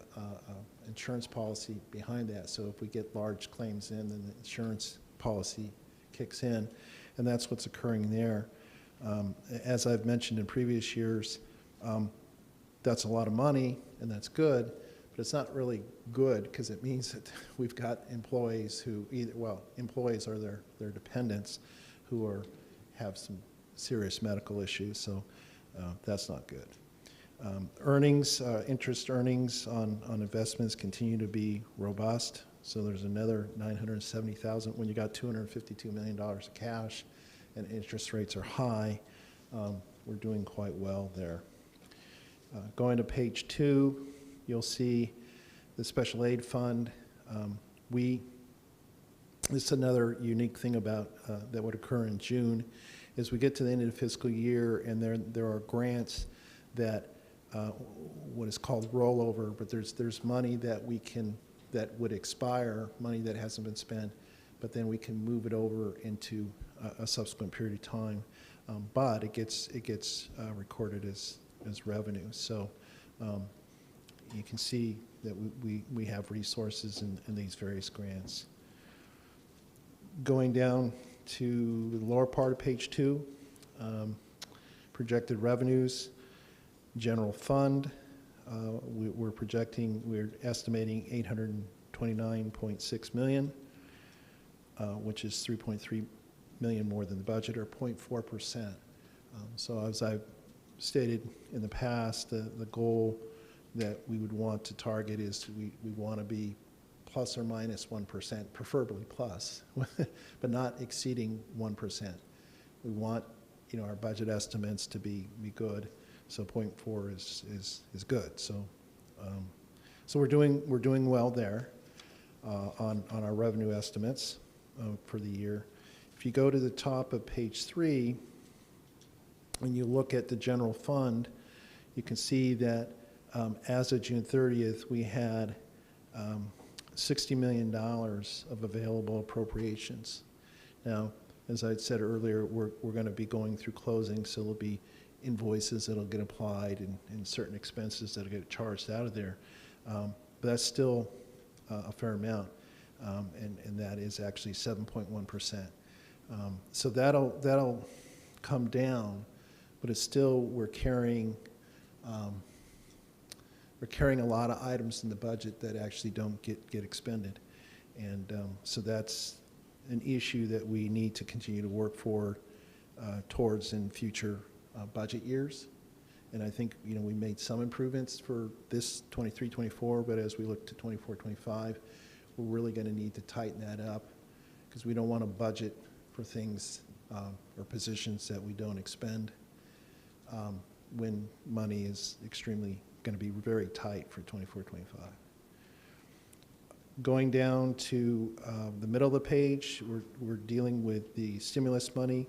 [SPEAKER 15] insurance policy behind that. So if we get large claims in, then the insurance policy kicks in, and that's what's occurring there. As I've mentioned in previous years, that's a lot of money, and that's good, but it's not really good because it means that we've got employees who employees are their dependents who have some serious medical issues, so that's not good. Earnings, interest earnings on investments continue to be robust. So there's another $970,000 when you got $252 million of cash and interest rates are high. We're doing quite well there. Going to page 2, you'll see the special aid fund. This is another unique thing about that would occur in June, is we get to the end of the fiscal year and there are grants that what is called rollover, but there's money that that would expire, money that hasn't been spent, but then we can move it over into a subsequent period of time. But it gets recorded as revenue. So you can see that we have resources in these various grants. Going down to the lower part of page 2, projected revenues, general fund, we're estimating $829.6 million, which is $3.3 million more than the budget, or 0.4%. So as I've stated in the past, the goal that we would want to target is we want to be plus or minus 1%, preferably plus, but not exceeding 1%. We want our budget estimates to be good. So 0.4 is good. So so we're doing well there on our revenue estimates for the year. If you go to the top of page 3 and you look at the general fund, you can see that as of June 30th, we had $60 million of available appropriations. Now, as I said earlier, we're going to be going through closing, so there'll be invoices that'll get applied and certain expenses that'll get charged out of there. But that's still a fair amount, and that is actually 7.1%. So that'll come down, but it's still we're carrying a lot of items in the budget that actually don't get expended, and so that's an issue that we need to continue to work towards in future budget years. And I think we made some improvements for this 23-24, but as we look to 24-25, we're really going to need to tighten that up, because we don't want to budget for things or positions that we don't expend when money is extremely going to be very tight for 24-25. Going down to the middle of the page, we're dealing with the stimulus money,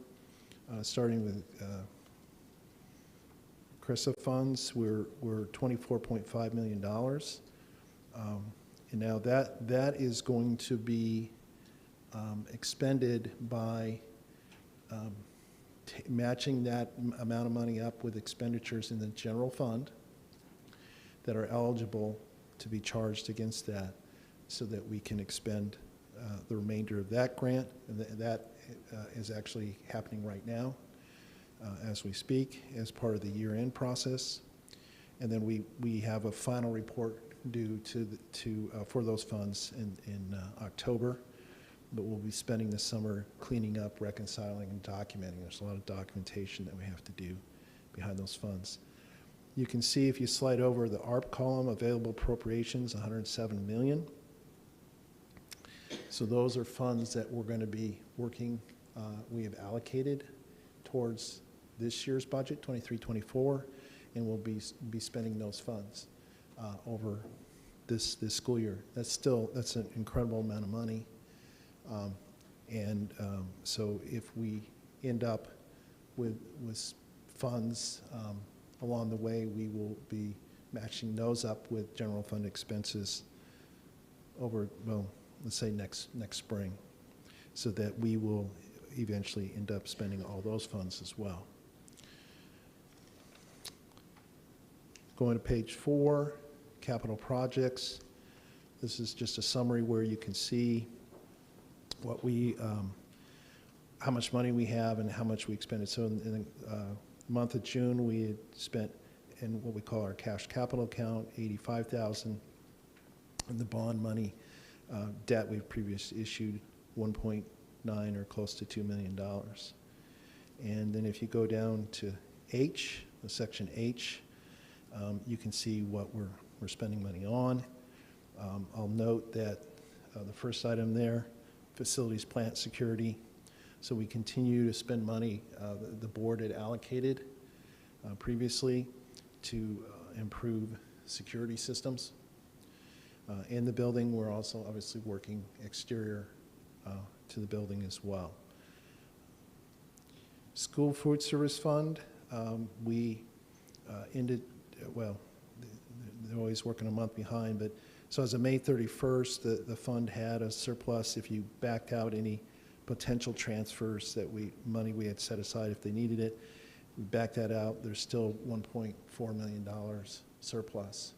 [SPEAKER 15] starting with CRRSA funds. We're $24.5 million, and now that is going to be expended by matching that amount of money up with expenditures in the general fund that are eligible to be charged against that, so that we can expend the remainder of that grant, and that is actually happening right now as we speak as part of the year-end process. And then we have a final report due for those funds in October, but we'll be spending the summer cleaning up, reconciling, and documenting. There's a lot of documentation that we have to do behind those funds. You can see if you slide over the ARP column, available appropriations, $107 million. So those are funds that we're going to be working, we have allocated towards this year's budget, 23-24, and we'll be spending those funds over this school year. That's an incredible amount of money. So if we end up with funds along the way, we will be matching those up with general fund expenses over, well, let's say next spring, so that we will eventually end up spending all those funds as well. Going to page 4, capital projects. This is just a summary where you can see what we, how much money we have and how much we expended. So in the month of June, we had spent in what we call our cash capital account, $85,000. And the bond money, debt we've previously issued, 1.9 or close to $2 million. And then if you go down to H, the section H, you can see what we're spending money on. I'll note that the first item there, facilities, plant security. So we continue to spend money the board had allocated previously to improve security systems. In the building, we're also obviously working exterior to the building as well. School food service fund, we ended, well, they're always working a month behind, but so as of May 31st, the fund had a surplus. If you backed out any potential transfers that money we had set aside if they needed it, we backed that out, there's still $1.4 million surplus.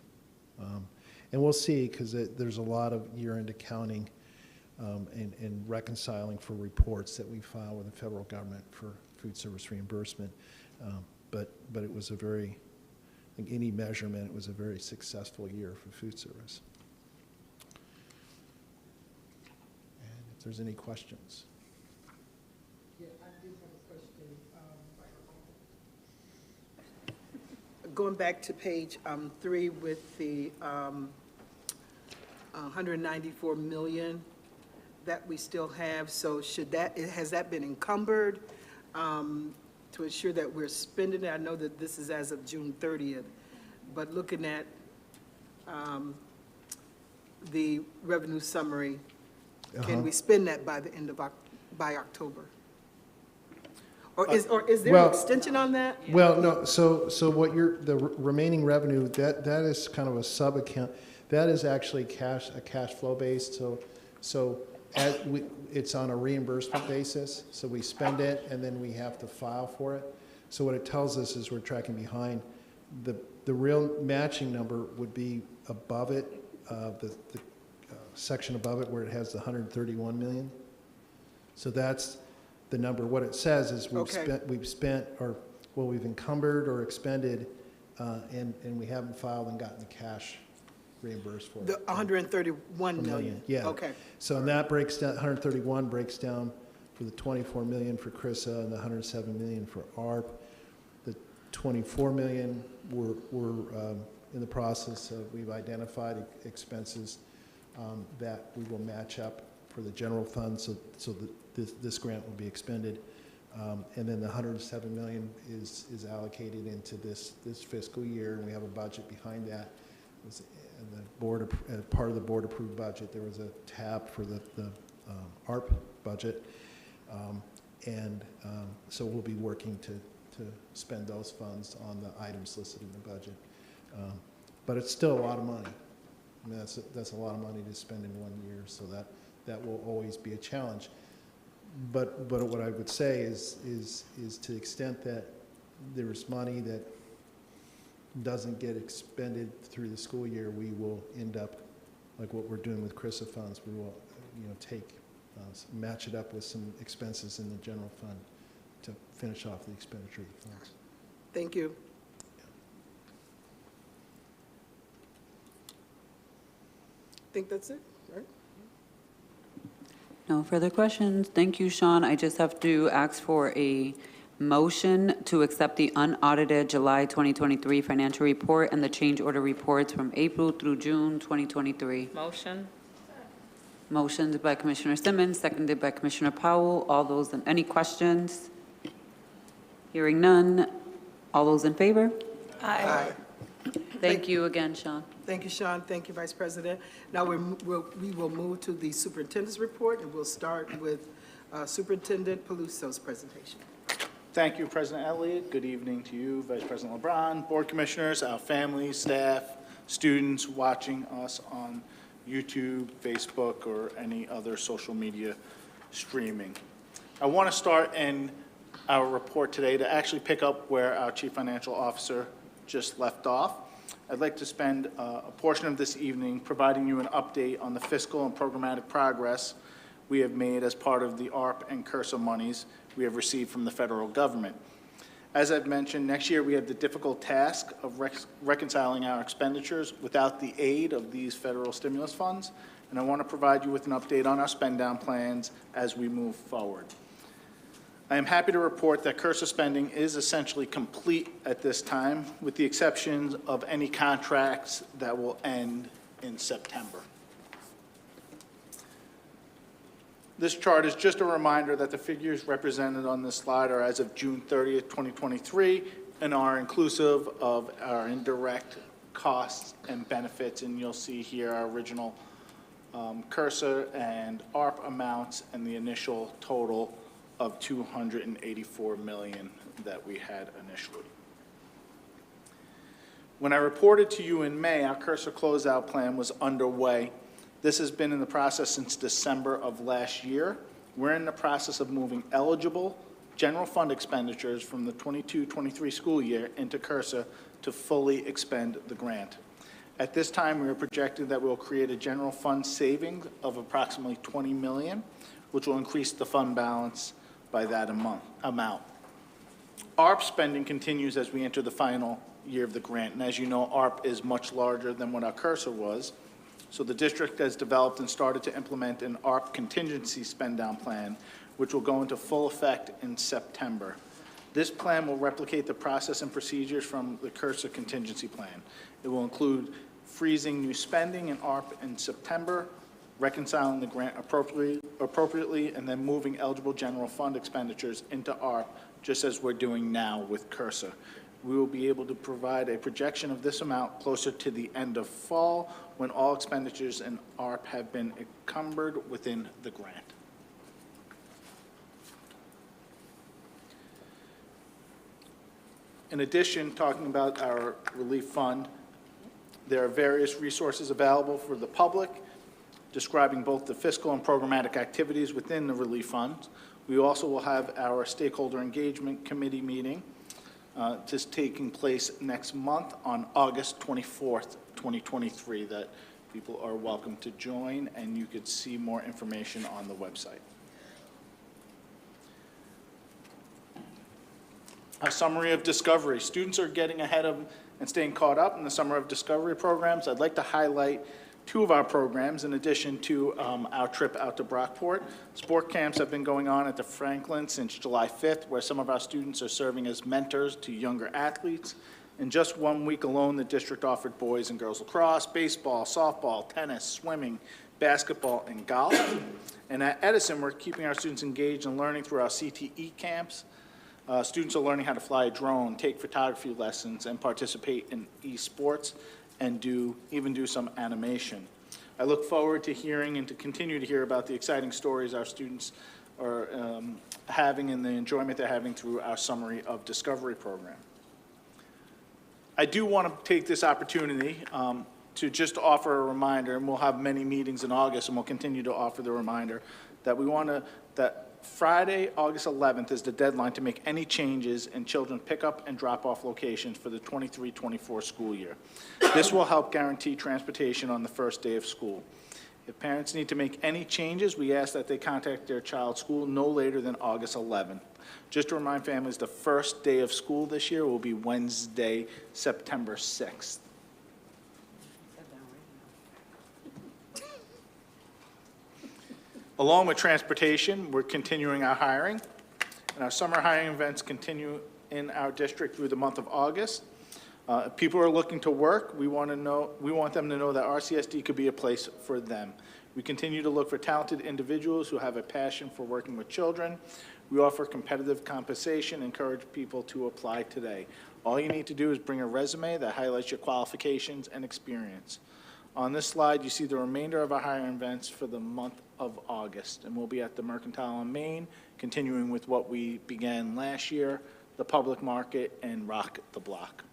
[SPEAKER 15] And we'll see, because there's a lot of year-end accounting and reconciling for reports that we file with the federal government for food service reimbursement. But it was a very, I think any measurement, it was a very successful year for food service. And if there's any questions.
[SPEAKER 1] Yeah, I do have a question. Going back to page 3 with the 194 million that we still have, so has that been encumbered to ensure that we're spending it? I know that this is as of June 30th, but looking at the revenue summary, can we spend that by the end of by October? Or is there an extension on that?
[SPEAKER 15] Well, no, so what the remaining revenue, that is kind of a sub-account. That is actually a cash flow based, so it's on a reimbursement basis, so we spend it and then we have to file for it. So what it tells us is we're tracking behind. The real matching number would be above it, the section above it where it has the 131 million. So that's the number. What it says is we've spent we've encumbered or expended, and we haven't filed and gotten the cash reimbursed for.
[SPEAKER 1] The 131 million.
[SPEAKER 15] Yeah.
[SPEAKER 1] Okay.
[SPEAKER 15] So and that breaks down. 131 breaks down for the 24 million for CRISA and the 107 million for ARP. The 24 million we're in the process of. We've identified expenses that we will match up for the general fund, so this grant will be expended, and then the 107 million is allocated into this fiscal year, and we have a budget behind that. And the board, part of the board approved budget, there was a tab for the ARP budget, so we'll be working to spend those funds on the items listed in the budget, but it's still a lot of money. I mean, that's a lot of money to spend in 1 year, so that will always be a challenge. But what I would say is to the extent that there's money that doesn't get expended through the school year, we will end up, like what we're doing with CRISA funds, we will match it up with some expenses in the general fund to finish off the expenditure of the funds.
[SPEAKER 1] Thank you. I think that's it, right?
[SPEAKER 12] No further questions. Thank you, Sean. I just have to ask for a motion to accept the unaudited July 2023 financial report and the change order reports from April through June 2023.
[SPEAKER 6] Motion.
[SPEAKER 12] Motioned by Commissioner Simmons, seconded by Commissioner Powell. All those, any questions? Hearing none. All those in favor?
[SPEAKER 1] Aye.
[SPEAKER 12] Thank you again, Sean.
[SPEAKER 1] Thank you, Sean. Thank you, Vice President. Now we will move to the superintendent's report, and we'll start with Superintendent Peluso's presentation.
[SPEAKER 17] Thank you, President Elliott. Good evening to you, Vice President LeBron, board commissioners, our families, staff, students watching us on YouTube, Facebook, or any other social media streaming. I want to start in our report today to actually pick up where our Chief Financial Officer just left off. I'd like to spend a portion of this evening providing you an update on the fiscal and programmatic progress we have made as part of the ARP and CURSA monies we have received from the federal government. As I've mentioned, next year we have the difficult task of reconciling our expenditures without the aid of these federal stimulus funds, and I want to provide you with an update on our spend down plans as we move forward. I am happy to report that CURSA spending is essentially complete at this time, with the exception of any contracts that will end in September. This chart is just a reminder that the figures represented on this slide are as of June 30th, 2023, and are inclusive of our indirect costs and benefits. And you'll see here our original CURSA and ARP amounts and the initial total of $284 million that we had initially. When I reported to you in May, our CURSA closeout plan was underway. This has been in the process since December of last year. We're in the process of moving eligible general fund expenditures from the 22-23 school year into CURSA to fully expend the grant. At this time, we are projecting that we'll create a general fund savings of approximately $20 million, which will increase the fund balance by that amount. ARP spending continues as we enter the final year of the grant, and as you know, ARP is much larger than what our CURSA was. So the district has developed and started to implement an ARP contingency spend down plan, which will go into full effect in September. This plan will replicate the process and procedures from the CURSA contingency plan. It will include freezing new spending in ARP in September, reconciling the grant appropriately, and then moving eligible general fund expenditures into ARP, just as we're doing now with CURSA. We will be able to provide a projection of this amount closer to the end of fall, when all expenditures in ARP have been encumbered within the grant. In addition, talking about our relief fund, there are various resources available for the public, describing both the fiscal and programmatic activities within the relief fund. We also will have our stakeholder engagement committee meeting, just taking place next month on August 24th, 2023, that people are welcome to join, and you could see more information on the website. A summary of Discovery. Students are getting ahead of and staying caught up in the Summer of Discovery programs. I'd like to highlight two of our programs in addition to our trip out to Brockport. Sport camps have been going on at the Franklin since July 5th, where some of our students are serving as mentors to younger athletes. In just 1 week alone, the district offered boys and girls lacrosse, baseball, softball, tennis, swimming, basketball, and golf. And at Edison, we're keeping our students engaged and learning through our CTE camps. Students are learning how to fly a drone, take photography lessons, and participate in esports, and even do some animation. I look forward to hearing and to continue to hear about the exciting stories our students are having and the enjoyment they're having through our Summary of Discovery program. I do want to take this opportunity to just offer a reminder, and we'll have many meetings in August, and we'll continue to offer the reminder that that Friday, August 11th is the deadline to make any changes in children pick-up and drop-off locations for the 23-24 school year. This will help guarantee transportation on the first day of school. If parents need to make any changes, we ask that they contact their child's school no later than August 11th. Just to remind families, the first day of school this year will be Wednesday, September 6th. Along with transportation, we're continuing our hiring, and our summer hiring events continue in our district through the month of August. If people are looking to work, we want them to know that RCSD could be a place for them. We continue to look for talented individuals who have a passion for working with children. We offer competitive compensation, encourage people to apply today. All you need to do is bring a resume that highlights your qualifications and experience. On this slide, you see the remainder of our hiring events for the month of August, and we'll be at the Mercantile on Main, continuing with what we began last year, the Public Market, and Rock the Block.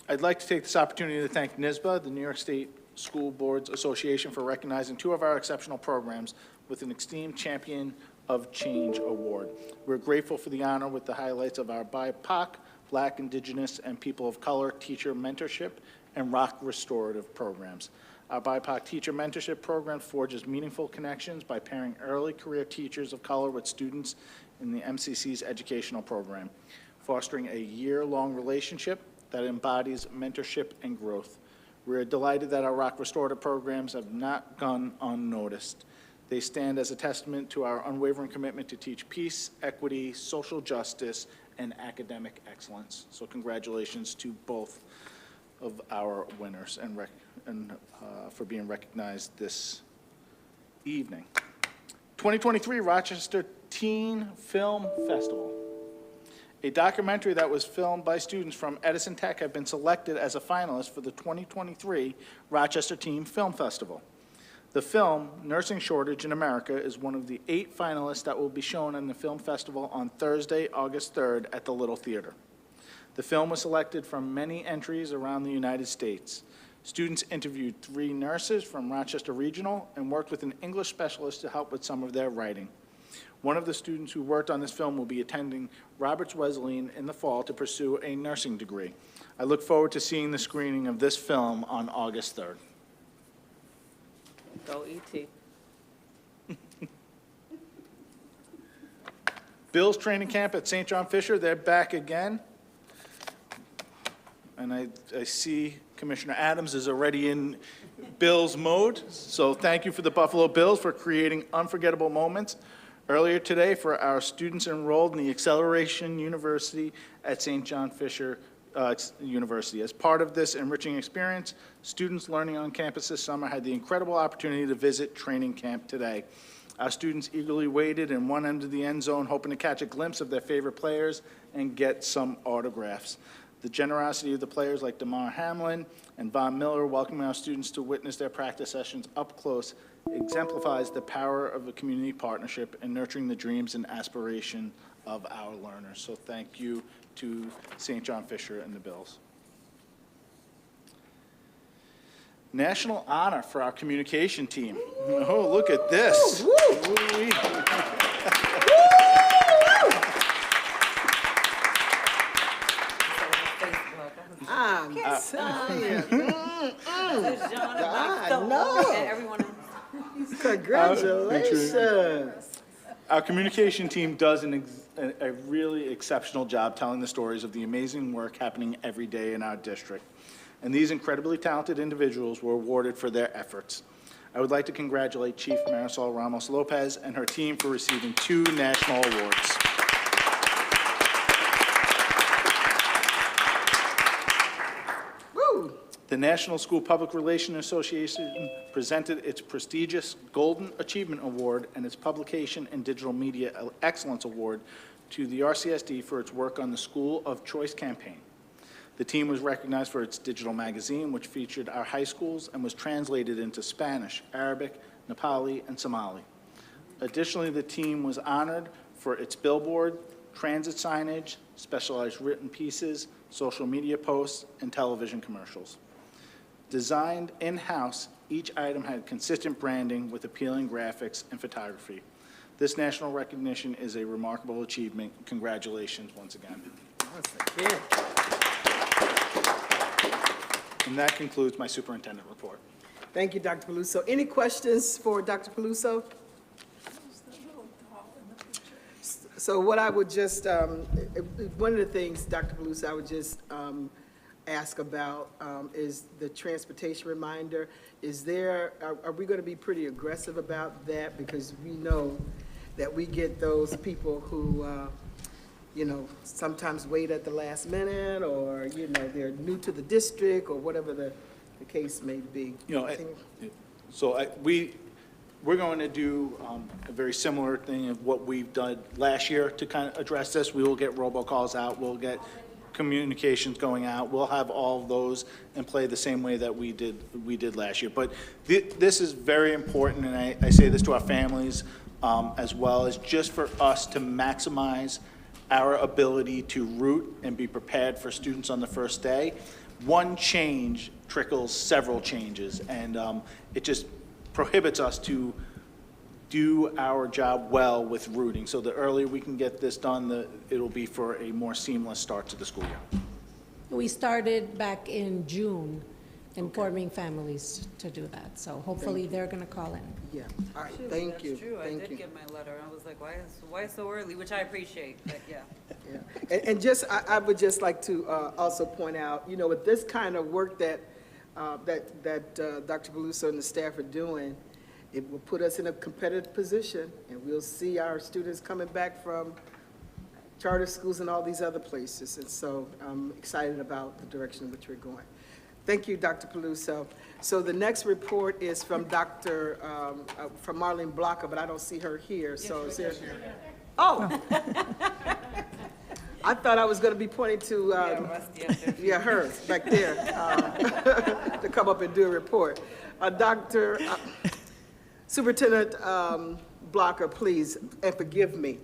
[SPEAKER 17] I'd like to take this opportunity to thank NYSSBA, the New York State School Boards Association, for recognizing two of our exceptional programs with an esteemed Champion of Change Award. We're grateful for the honor with the highlights of our BIPOC, Black, Indigenous, and People of Color teacher mentorship and rock restorative programs. Our BIPOC teacher mentorship program forges meaningful connections by pairing early career teachers of color with students in the MCC's educational program, fostering a year-long relationship that embodies mentorship and growth. We're delighted that our rock restorative programs have not gone unnoticed. They stand as a testament to our unwavering commitment to teach peace, equity, social justice, and academic excellence. So congratulations to both of our winners and for being recognized this evening. 2023 Rochester Teen Film Festival. A documentary that was filmed by students from Edison Tech have been selected as a finalist for the 2023 Rochester Teen Film Festival. The film, Nursing Shortage in America, is one of the 8 finalists that will be shown in the film festival on Thursday, August 3rd at the Little Theater. The film was selected from many entries around the United States. Students interviewed 3 nurses from Rochester Regional and worked with an English specialist to help with some of their writing. One of the students who worked on this film will be attending Roberts Wesleyan in the fall to pursue a nursing degree. I look forward to seeing the screening of this film on August 3rd.
[SPEAKER 6] Go E.T.
[SPEAKER 17] Bills training camp at St. John Fisher, they're back again. And I see Commissioner Adams is already in Bills mode. So thank you for the Buffalo Bills for creating unforgettable moments earlier today for our students enrolled in the Acceleration University at St. John Fisher University. As part of this enriching experience, students learning on campus this summer had the incredible opportunity to visit training camp today. Our students eagerly waited in one end of the end zone, hoping to catch a glimpse of their favorite players and get some autographs. The generosity of the players like DeMar Hamlin and Von Miller welcoming our students to witness their practice sessions up close exemplifies the power of a community partnership and nurturing the dreams and aspiration of our learners. So thank you to St. John Fisher and the Bills. National honor for our communication team. Oh, look at this.
[SPEAKER 1] I'm saying. Congratulations.
[SPEAKER 17] Our communication team does a really exceptional job telling the stories of the amazing work happening every day in our district. And these incredibly talented individuals were awarded for their efforts. I would like to congratulate Chief Marisol Ramos Lopez and her team for receiving 2 national awards. The National School Public Relations Association presented its prestigious Golden Achievement Award and its Publication and Digital Media Excellence Award to the RCSD for its work on the School of Choice campaign. The team was recognized for its digital magazine, which featured our high schools and was translated into Spanish, Arabic, Nepali, and Somali. Additionally, the team was honored for its billboard, transit signage, specialized written pieces, social media posts, and television commercials. Designed in-house, each item had consistent branding with appealing graphics and photography. This national recognition is a remarkable achievement. Congratulations once again. And that concludes my superintendent report.
[SPEAKER 1] Thank you, Dr. Peluso. Any questions for Dr. Peluso? So what I would just, one of the things, Dr. Peluso, I would just ask about is the transportation reminder. Is there, are we going to be pretty aggressive about that? Because we know that we get those people who, you know, sometimes wait at the last minute, or, you know, they're new to the district, or whatever the case may be.
[SPEAKER 17] You know, so we're going to do a very similar thing of what we've done last year to kind of address this. We will get robocalls out. We'll get communications going out. We'll have all of those in play the same way that we did last year. But this is very important, and I say this to our families as well, as just for us to maximize our ability to route and be prepared for students on the first day. One change trickles several changes, and it just prohibits us to do our job well with routing. So the earlier we can get this done, it'll be for a more seamless start to the school year.
[SPEAKER 18] We started back in June informing families to do that, so hopefully they're going to call in.
[SPEAKER 1] Yeah, all right, thank you.
[SPEAKER 12] That's true. I
[SPEAKER 1] Thank
[SPEAKER 12] did
[SPEAKER 1] you.
[SPEAKER 12] get my letter. I was like, why so early? Which I appreciate, but yeah.
[SPEAKER 1] Yeah. And just, I would just like to also point out, you know, with this kind of work that Dr. Peluso and the staff are doing, it will put us in a competitive position, and we'll see our students coming back from charter schools and all these other places. And so I'm excited about the direction in which we're going. Thank you, Dr. Peluso. So the next report is from from Marlene Blocker, but I don't see her here. So is there? Oh. I thought I was going to be pointing to her back there to come up and do a report. Superintendent Blocker, please, and forgive me,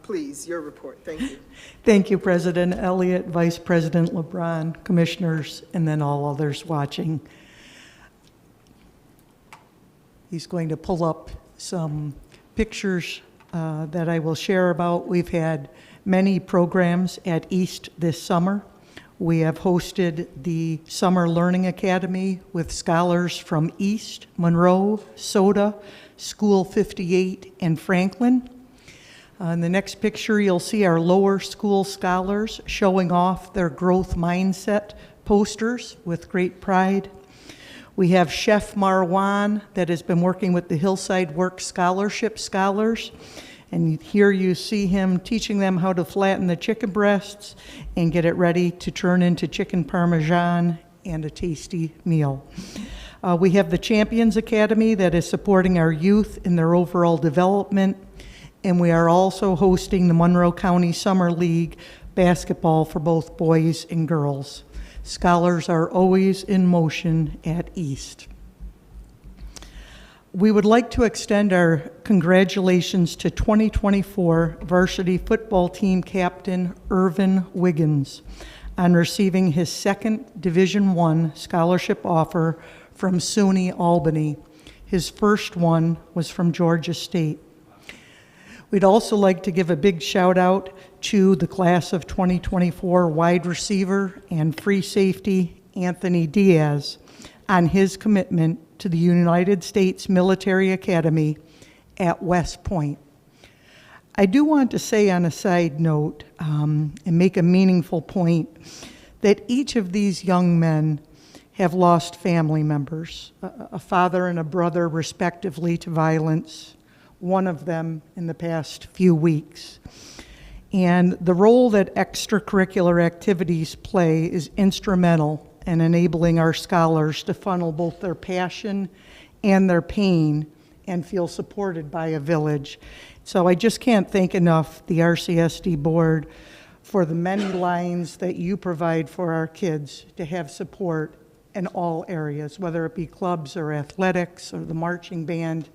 [SPEAKER 1] please, your report. Thank you.
[SPEAKER 19] Thank you, President Elliott, Vice President LeBron, commissioners, and then all others watching. He's going to pull up some pictures that I will share about. We've had many programs at East this summer. We have hosted the Summer Learning Academy with scholars from East, Monroe, Soda, School 58, and Franklin. In the next picture, you'll see our lower school scholars showing off their growth mindset posters with great pride. We have Chef Marwan that has been working with the Hillside Work Scholarship scholars. And here you see him teaching them how to flatten the chicken breasts and get it ready to turn into chicken parmesan and a tasty meal. We have the Champions Academy that is supporting our youth in their overall development. And we are also hosting the Monroe County Summer League basketball for both boys and girls. Scholars are always in motion at East. We would like to extend our congratulations to 2024 varsity football team captain Irvin Wiggins on receiving his second Division I scholarship offer from SUNY Albany. His first one was from Georgia State. We'd also like to give a big shout out to the class of 2024 wide receiver and free safety Anthony Diaz on his commitment to the United States Military Academy at West Point. I do want to say on a side note and make a meaningful point that each of these young men have lost family members, a father and a brother respectively to violence, one of them in the past few weeks. And the role that extracurricular activities play is instrumental in enabling our scholars to funnel both their passion and their pain and feel supported by a village. So I just can't thank enough the RCSD board for the many lines that you provide for our kids to have support in all areas, whether it be clubs or athletics or the marching band.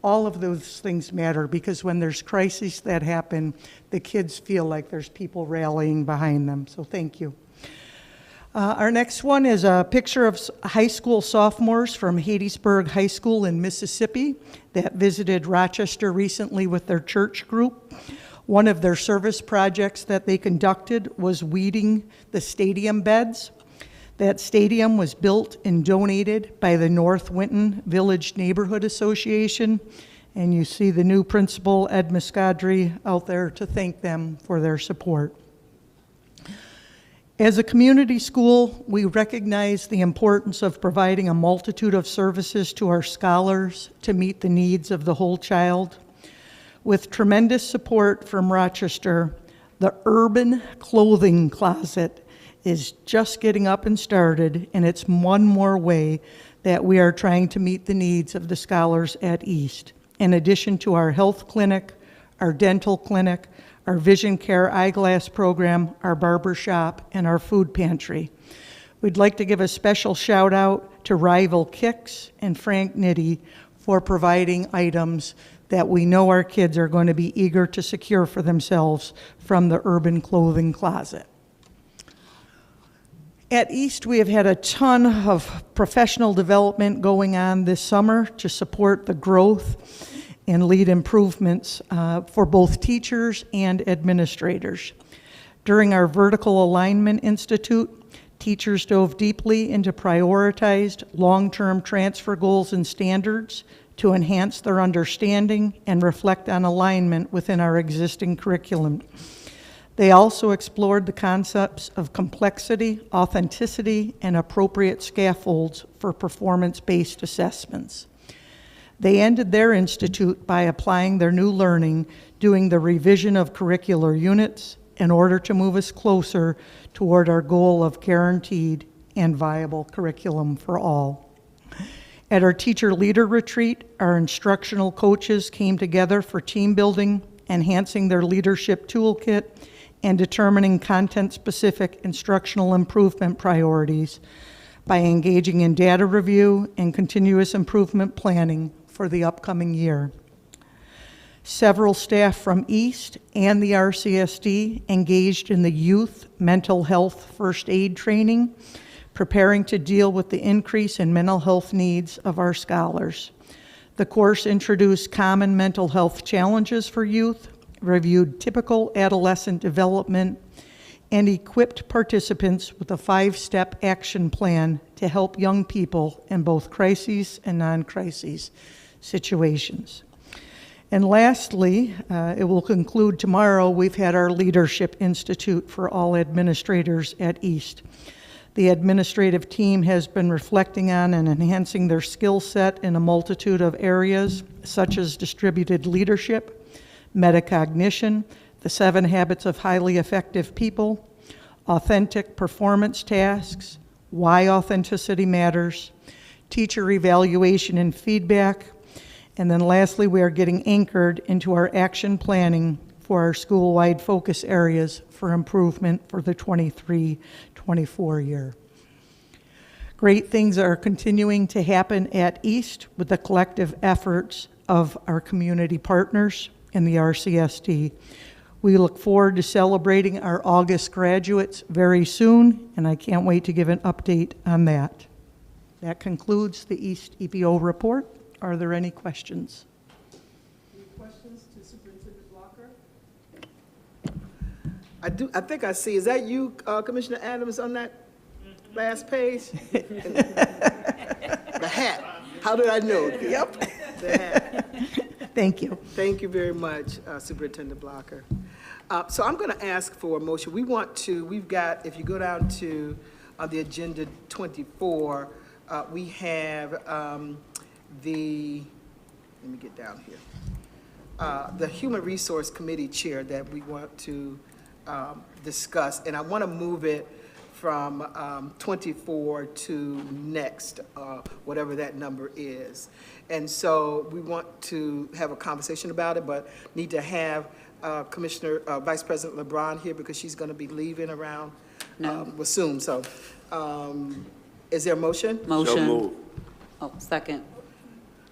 [SPEAKER 19] All of those things matter because when there's crises that happen, the kids feel like there's people rallying behind them. So thank you. Our next one is a picture of high school sophomores from Hattiesburg High School in Mississippi that visited Rochester recently with their church group. One of their service projects that they conducted was weeding the stadium beds. That stadium was built and donated by the North Winton Village Neighborhood Association, and you see the new principal, Ed Muscadri, out there to thank them for their support. As a community school, we recognize the importance of providing a multitude of services to our scholars to meet the needs of the whole child. With tremendous support from Rochester, the Urban Clothing Closet is just getting up and started, and it's one more way that we are trying to meet the needs of the scholars at East. In addition to our health clinic, our dental clinic, our vision care eyeglass program, our barber shop, and our food pantry. We'd like to give a special shout out to Rival Kicks and Frank Nitti for providing items that we know our kids are going to be eager to secure for themselves from the Urban Clothing Closet. At East, we have had a ton of professional development going on this summer to support the growth and lead improvements for both teachers and administrators. During our Vertical Alignment Institute, teachers dove deeply into prioritized long-term transfer goals and standards to enhance their understanding and reflect on alignment within our existing curriculum. They also explored the concepts of complexity, authenticity, and appropriate scaffolds for performance-based assessments. They ended their institute by applying their new learning, doing the revision of curricular units in order to move us closer toward our goal of guaranteed and viable curriculum for all. At our teacher leader retreat, our instructional coaches came together for team building, enhancing their leadership toolkit, and determining content-specific instructional improvement priorities by engaging in data review and continuous improvement planning for the upcoming year. Several staff from East and the RCSD engaged in the youth mental health first aid training, preparing to deal with the increase in mental health needs of our scholars. The course introduced common mental health challenges for youth, reviewed typical adolescent development, and equipped participants with a 5-step action plan to help young people in both crises and non-crises situations. And lastly, it will conclude tomorrow, we've had our Leadership Institute for all administrators at East. The administrative team has been reflecting on and enhancing their skill set in a multitude of areas, such as distributed leadership, metacognition, the 7 habits of highly effective people, authentic performance tasks, why authenticity matters, teacher evaluation and feedback, and then lastly, we are getting anchored into our action planning for our school-wide focus areas for improvement for the 23-24 year. Great things are continuing to happen at East with the collective efforts of our community partners in the RCSD. We look forward to celebrating our August graduates very soon, and I can't wait to give an update on that. That concludes the East EPO report. Are there any questions?
[SPEAKER 1] Any questions to Superintendent Blocker? I think I see. Is that you, Commissioner Adams, on that last page? The hat. How did I know? Yep, the hat.
[SPEAKER 19] Thank you.
[SPEAKER 1] Thank you very much, Superintendent Blocker. So I'm going to ask for a motion. We've got, if you go down to the agenda 24, we have let me get down here. The Human Resource Committee Chair that we want to discuss, and I want to move it from 24 to next, whatever that number is. And so we want to have a conversation about it, but need to have Vice President LeBron here because she's going to be leaving around soon. So is there a motion?
[SPEAKER 12] Motion.
[SPEAKER 5] So moved.
[SPEAKER 12] Oh, second.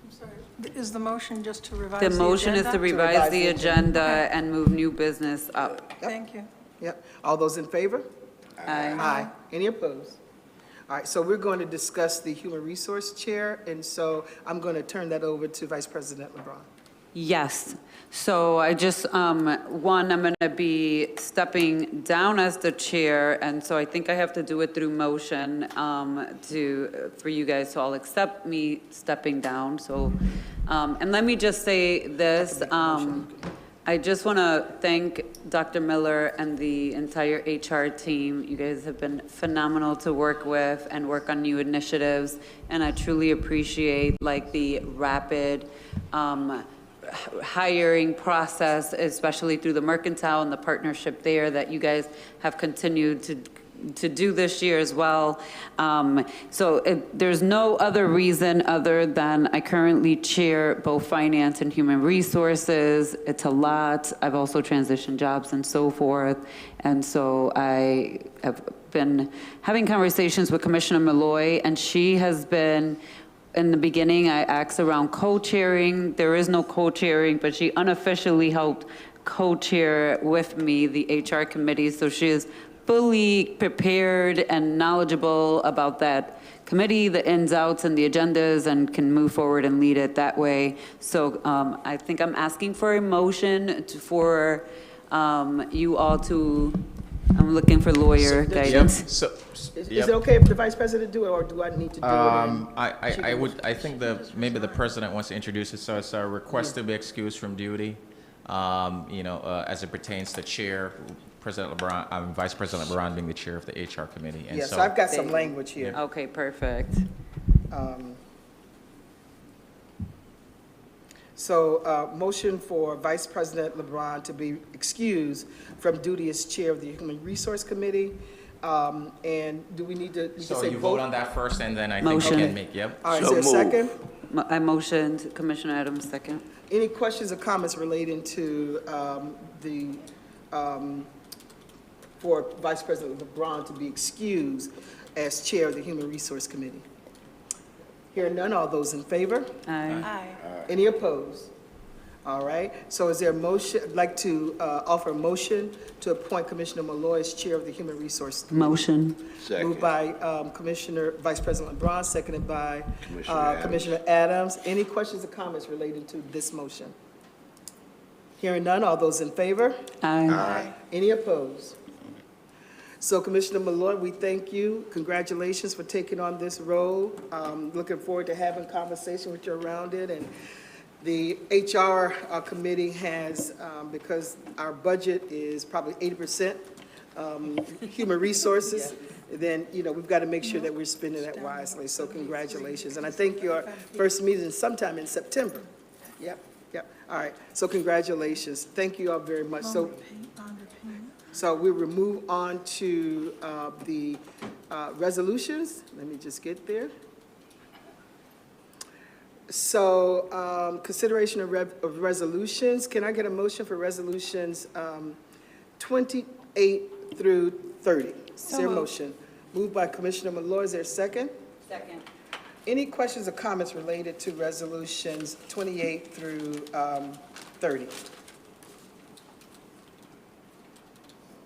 [SPEAKER 2] I'm sorry. Is the motion just to revise the
[SPEAKER 12] The
[SPEAKER 2] agenda?
[SPEAKER 12] motion is to revise the agenda and move new business up.
[SPEAKER 2] Thank you.
[SPEAKER 1] Yep. All those in favor?
[SPEAKER 12] Aye.
[SPEAKER 1] Aye. Any opposed? All right, so we're going to discuss the Human Resource Chair, and so I'm going to turn that over to Vice President LeBron.
[SPEAKER 12] Yes. So I just, I'm going to be stepping down as the chair, and so I think I have to do it through motion for you guys, so I'll accept me stepping down. So, and let me just say this. I just want to thank Dr. Miller and the entire HR team. You guys have been phenomenal to work with and work on new initiatives, and I truly appreciate the rapid hiring process, especially through the Mercantile and the partnership there that you guys have continued to do this year as well. There's no other reason other than I currently chair both finance and human resources. It's a lot. I've also transitioned jobs and so forth. And so I have been having conversations with Commissioner Malloy, and she has been, in the beginning, I asked around co-chairing. There is no co-chairing, but she unofficially helped co-chair with me the HR committee. So she is fully prepared and knowledgeable about that committee, the ins, outs, and the agendas, and can move forward and lead it that way. So I think I'm asking for a motion for you all to, I'm looking for lawyer guidance.
[SPEAKER 1] Is it okay if the vice president do it, or do I need to do it?
[SPEAKER 20] I think maybe the president wants to introduce it. So it's a request to be excused from duty, as it pertains to chair, President LeBron, Vice President LeBron being the chair of the HR committee. And
[SPEAKER 1] Yes, so I've got some language here.
[SPEAKER 12] Okay, perfect.
[SPEAKER 1] Motion for Vice President LeBron to be excused from duty as chair of the Human Resource Committee. And do we need to?
[SPEAKER 20] So you vote on that first, and then I think
[SPEAKER 12] Motion.
[SPEAKER 20] you can make, yep.
[SPEAKER 1] All right, is there a second?
[SPEAKER 12] I motioned, Commissioner Adams, second.
[SPEAKER 1] Any questions or comments relating to for Vice President LeBron to be excused as chair of the Human Resource Committee? Hearing none, all those in favor?
[SPEAKER 12] Aye.
[SPEAKER 1] Any opposed? All right, so is there a motion? I'd like to offer a motion to appoint Commissioner Malloy as chair of the Human Resource Committee.
[SPEAKER 12] Motion.
[SPEAKER 1] Moved by Vice President LeBron, seconded by Commissioner Adams. Any questions or comments relating to this motion? Hearing none, all those in favor?
[SPEAKER 12] Aye.
[SPEAKER 1] Any opposed? So Commissioner Malloy, we thank you. Congratulations for taking on this role. Looking forward to having a conversation with you around it. And the HR committee has, because our budget is probably 80% human resources, then, we've got to make sure that we're spending that wisely. So congratulations. And I think your first meeting is sometime in September. Yep. All right. So congratulations. Thank you all very much. So we will move on to the resolutions. Let me just get there. So consideration of resolutions. Can I get a motion for resolutions 28 through 30? Is there a motion? Moved by Commissioner Malloy. Is there a second?
[SPEAKER 12] Second.
[SPEAKER 1] Any questions or comments related to resolutions 28 through 30?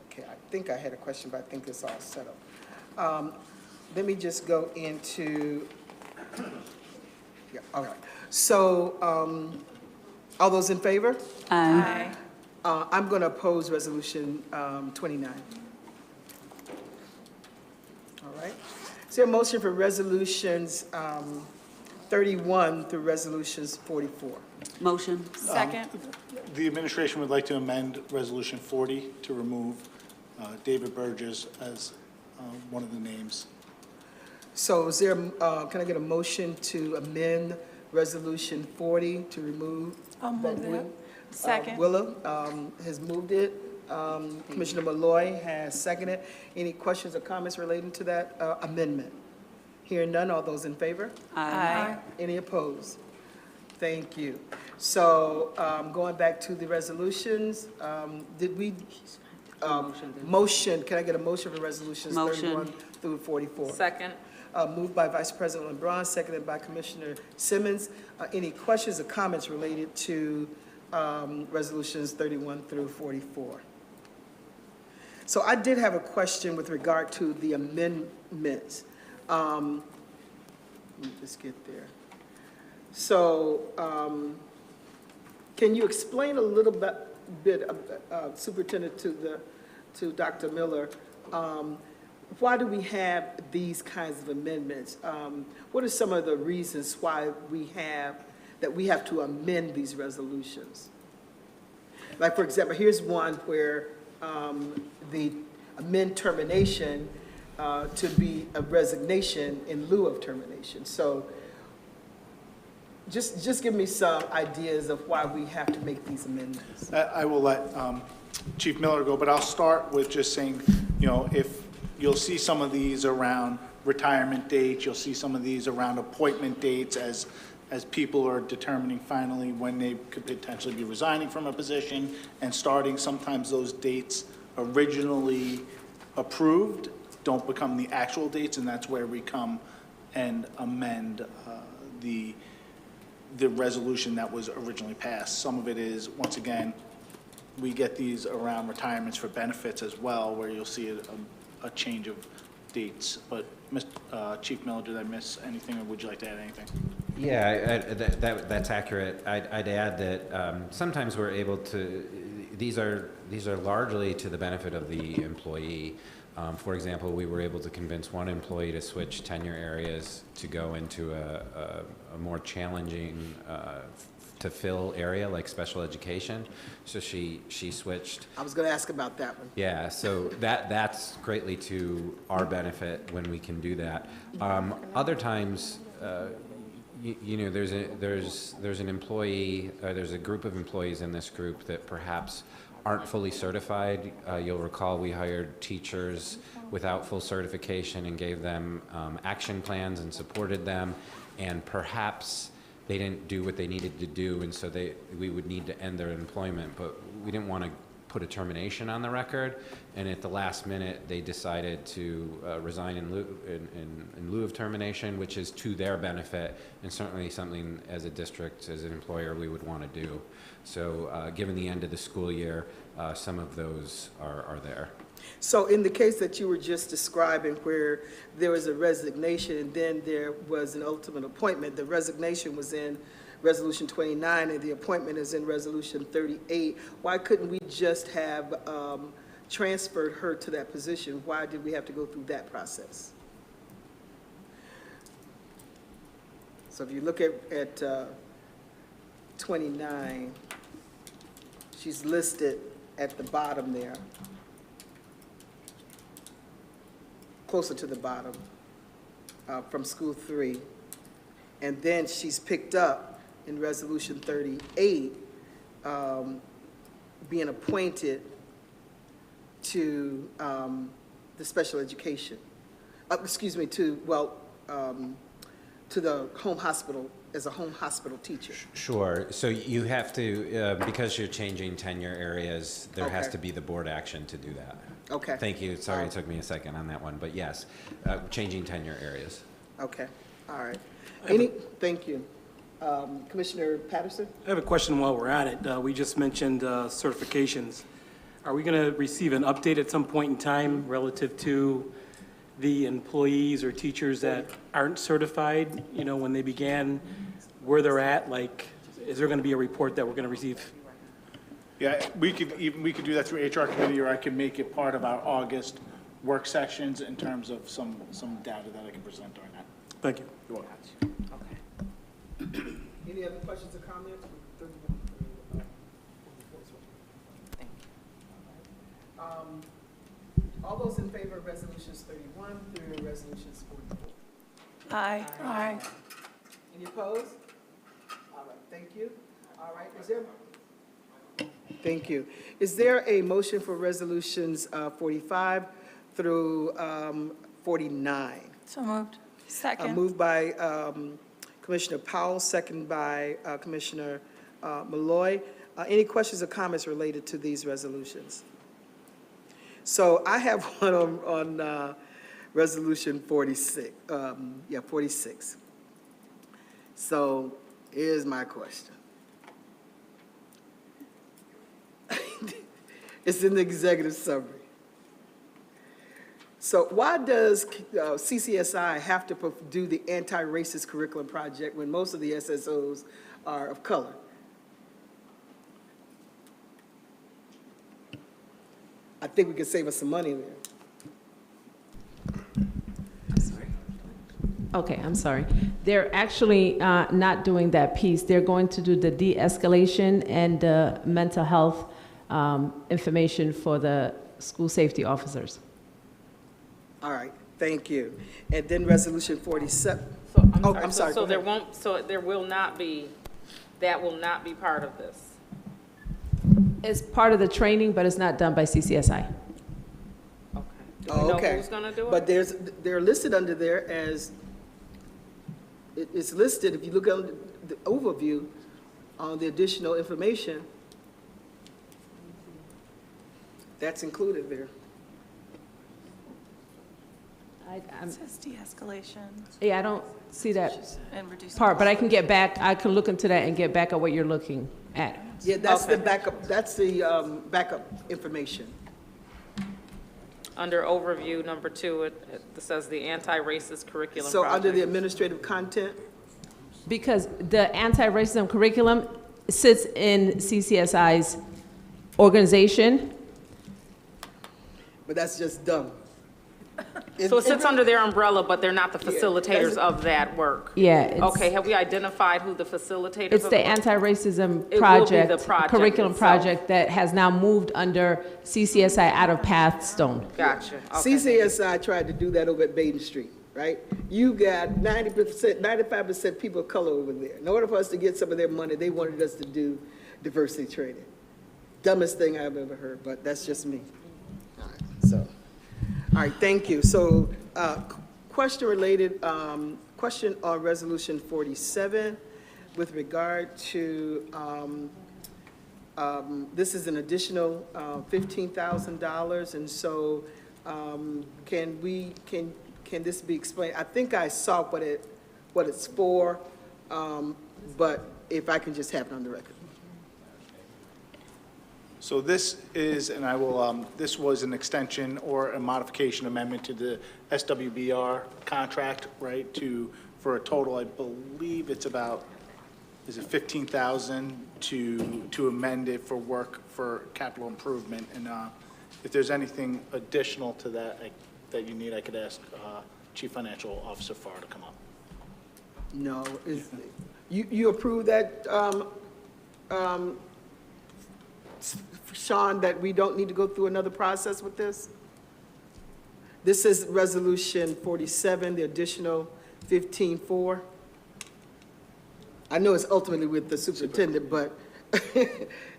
[SPEAKER 1] Okay, I think I had a question, but I think it's all set up. Let me just go into, all right. So, all those in favor?
[SPEAKER 12] Aye.
[SPEAKER 1] I'm going to oppose resolution 29. All right. Is there a motion for resolutions 31 through resolutions 44?
[SPEAKER 12] Motion.
[SPEAKER 7] Second.
[SPEAKER 17] The administration would like to amend Resolution 40 to remove David Burgess as one of the names.
[SPEAKER 1] So is there, can I get a motion to amend Resolution 40 to remove?
[SPEAKER 2] I'll move that.
[SPEAKER 7] Second.
[SPEAKER 1] Willa has moved it. Commissioner Malloy has seconded. Any questions or comments relating to that amendment? Hearing none, all those in favor?
[SPEAKER 7] Aye.
[SPEAKER 1] Any opposed? Thank you. So going back to the resolutions, did we, motion, can I get a motion for resolutions
[SPEAKER 12] Motion.
[SPEAKER 1] 31 through 44?
[SPEAKER 12] Second.
[SPEAKER 1] Moved by Vice President LeBron, seconded by Commissioner Simmons. Any questions or comments related to resolutions 31 through 44? So I did have a question with regard to the amendments. Let me just get there. So can you explain a little bit, Superintendent, to Dr. Miller, why do we have these kinds of amendments? What are some of the reasons why we have to amend these resolutions? Like, for example, here's one where the amend termination to be a resignation in lieu of termination. So just give me some ideas of why we have to make these amendments.
[SPEAKER 17] I will let Chief Miller go, but I'll start with just saying, if you'll see some of these around retirement dates, you'll see some of these around appointment dates as people are determining finally when they could potentially be resigning from a position and starting. Sometimes those dates originally approved don't become the actual dates, and that's where we come and amend the resolution that was originally passed. Some of it is, once again, we get these around retirements for benefits as well, where you'll see a change of dates. But Chief Miller, did I miss anything, or would you like to add anything?
[SPEAKER 11] Yeah, that's accurate. I'd add that sometimes we're able to, these are largely to the benefit of the employee. For example, we were able to convince one employee to switch tenure areas to go into a more challenging to fill area like special education. So she switched.
[SPEAKER 1] I was going to ask about that one.
[SPEAKER 11] Yeah, so that's greatly to our benefit when we can do that. Other times, you know, there's an employee, there's a group of employees in this group that perhaps aren't fully certified. You'll recall we hired teachers without full certification and gave them action plans and supported them, and perhaps they didn't do what they needed to do, and so we would need to end their employment, but we didn't want to put a termination on the record, and at the last minute they decided to resign in lieu of termination, which is to their benefit, and certainly something as a district, as an employer, we would want to do. So given the end of the school year, some of those are there.
[SPEAKER 1] So in the case that you were just describing, where there was a resignation and then there was an ultimate appointment, the resignation was in Resolution 29 and the appointment is in Resolution 38, why couldn't we just have transferred her to that position? Why did we have to go through that process? So if you look at 29, she's listed at the bottom there, closer to the bottom, from School 3. And then she's picked up in Resolution 38, being appointed to the special education, excuse me, to the home hospital, as a home hospital teacher.
[SPEAKER 11] Sure. So you have to, because you're changing tenure areas, there has to be the board action to do that.
[SPEAKER 1] Okay.
[SPEAKER 11] Thank you. Sorry it took me a second on that one, but yes, changing tenure areas.
[SPEAKER 1] Okay, all right. Thank you. Commissioner Patterson?
[SPEAKER 21] I have a question while we're at it. We just mentioned certifications. Are we going to receive an update at some point in time relative to the employees or teachers that aren't certified, you know, when they began, where they're at? Like, is there going to be a report that we're going to receive?
[SPEAKER 17] Yeah, we could do that through HR committee, or I can make it part of our August work sessions in terms of some data that I can present during that.
[SPEAKER 21] Thank you.
[SPEAKER 17] You're welcome.
[SPEAKER 1] Okay. Any other questions or comments? All those in favor of resolutions 31 through resolutions 44?
[SPEAKER 2] Aye. Aye.
[SPEAKER 1] Any opposed? All right, thank you. All right, thank you. Is there a motion for resolutions 45 through 49?
[SPEAKER 2] So moved. Second.
[SPEAKER 1] Moved by Commissioner Powell, second by Commissioner Malloy. Any questions or comments related to these resolutions? So I have one on Resolution 46. 46. So here's my question. It's in the executive summary. So why does CCSI have to do the anti-racist curriculum project when most of the SSOs are of color? I think we could save us some money there.
[SPEAKER 10] Okay, I'm sorry. They're actually not doing that piece. They're going to do the de-escalation and mental health information for the school safety officers.
[SPEAKER 1] All right, thank you. And then Resolution 47. I'm sorry.
[SPEAKER 6] So there will not be, that will not be part of this.
[SPEAKER 10] It's part of the training, but it's not done by CCSI.
[SPEAKER 6] Okay. Do we know
[SPEAKER 1] Okay.
[SPEAKER 6] who's going to do it?
[SPEAKER 1] But they're listed under there as, it's listed, if you look at the overview on the additional information, that's included there.
[SPEAKER 10] I'm,
[SPEAKER 7] says de-escalation
[SPEAKER 10] yeah, I don't see that
[SPEAKER 7] and reduce.
[SPEAKER 10] part, but I can get back, I can look into that and get back at what you're looking at.
[SPEAKER 1] Yeah, that's the
[SPEAKER 6] Okay.
[SPEAKER 1] backup, that's the backup information.
[SPEAKER 6] Under overview, number 2, it says the anti-racist curriculum
[SPEAKER 1] So
[SPEAKER 6] project.
[SPEAKER 1] under the administrative content,
[SPEAKER 10] Because the anti-racism curriculum sits in CCSI's organization.
[SPEAKER 1] but that's just dumb.
[SPEAKER 6] So it sits under their umbrella, but they're not the facilitators
[SPEAKER 1] that's-
[SPEAKER 6] of that work?
[SPEAKER 10] Yeah, it's-
[SPEAKER 6] Okay, have we identified who the facilitators
[SPEAKER 10] It's
[SPEAKER 6] of
[SPEAKER 10] the
[SPEAKER 6] work?
[SPEAKER 10] anti-racism
[SPEAKER 6] It will be
[SPEAKER 10] project,
[SPEAKER 6] the project
[SPEAKER 10] curriculum
[SPEAKER 6] itself.
[SPEAKER 10] project that has now moved under CCSI out of Pathstone.
[SPEAKER 6] Gotcha. Okay.
[SPEAKER 1] CCSI tried to do that over at Baden Street, right? You got 90%, 95% people of color over there. In order for us to get some of their money, they wanted us to do diversity training. Dumbest thing I've ever heard, but that's just me. All right, so, all right, thank you. So, question related, question on Resolution 47 with regard to, this is an additional $15,000, and so can this be explained? I think I saw what it's for, but if I can just have it on the record.
[SPEAKER 17] So this is, and I will, this was an extension or a modification amendment to the SWBR contract, right, for a total, I believe it's about, is it 15,000 to amend it for work for capital improvement? And if there's anything additional to that that you need, I could ask Chief Financial Officer Farr to come up.
[SPEAKER 1] No, you approve that, Sean, that we don't need to go through another process with this? This is Resolution 47, the additional 15.4. I know it's ultimately with the superintendent, but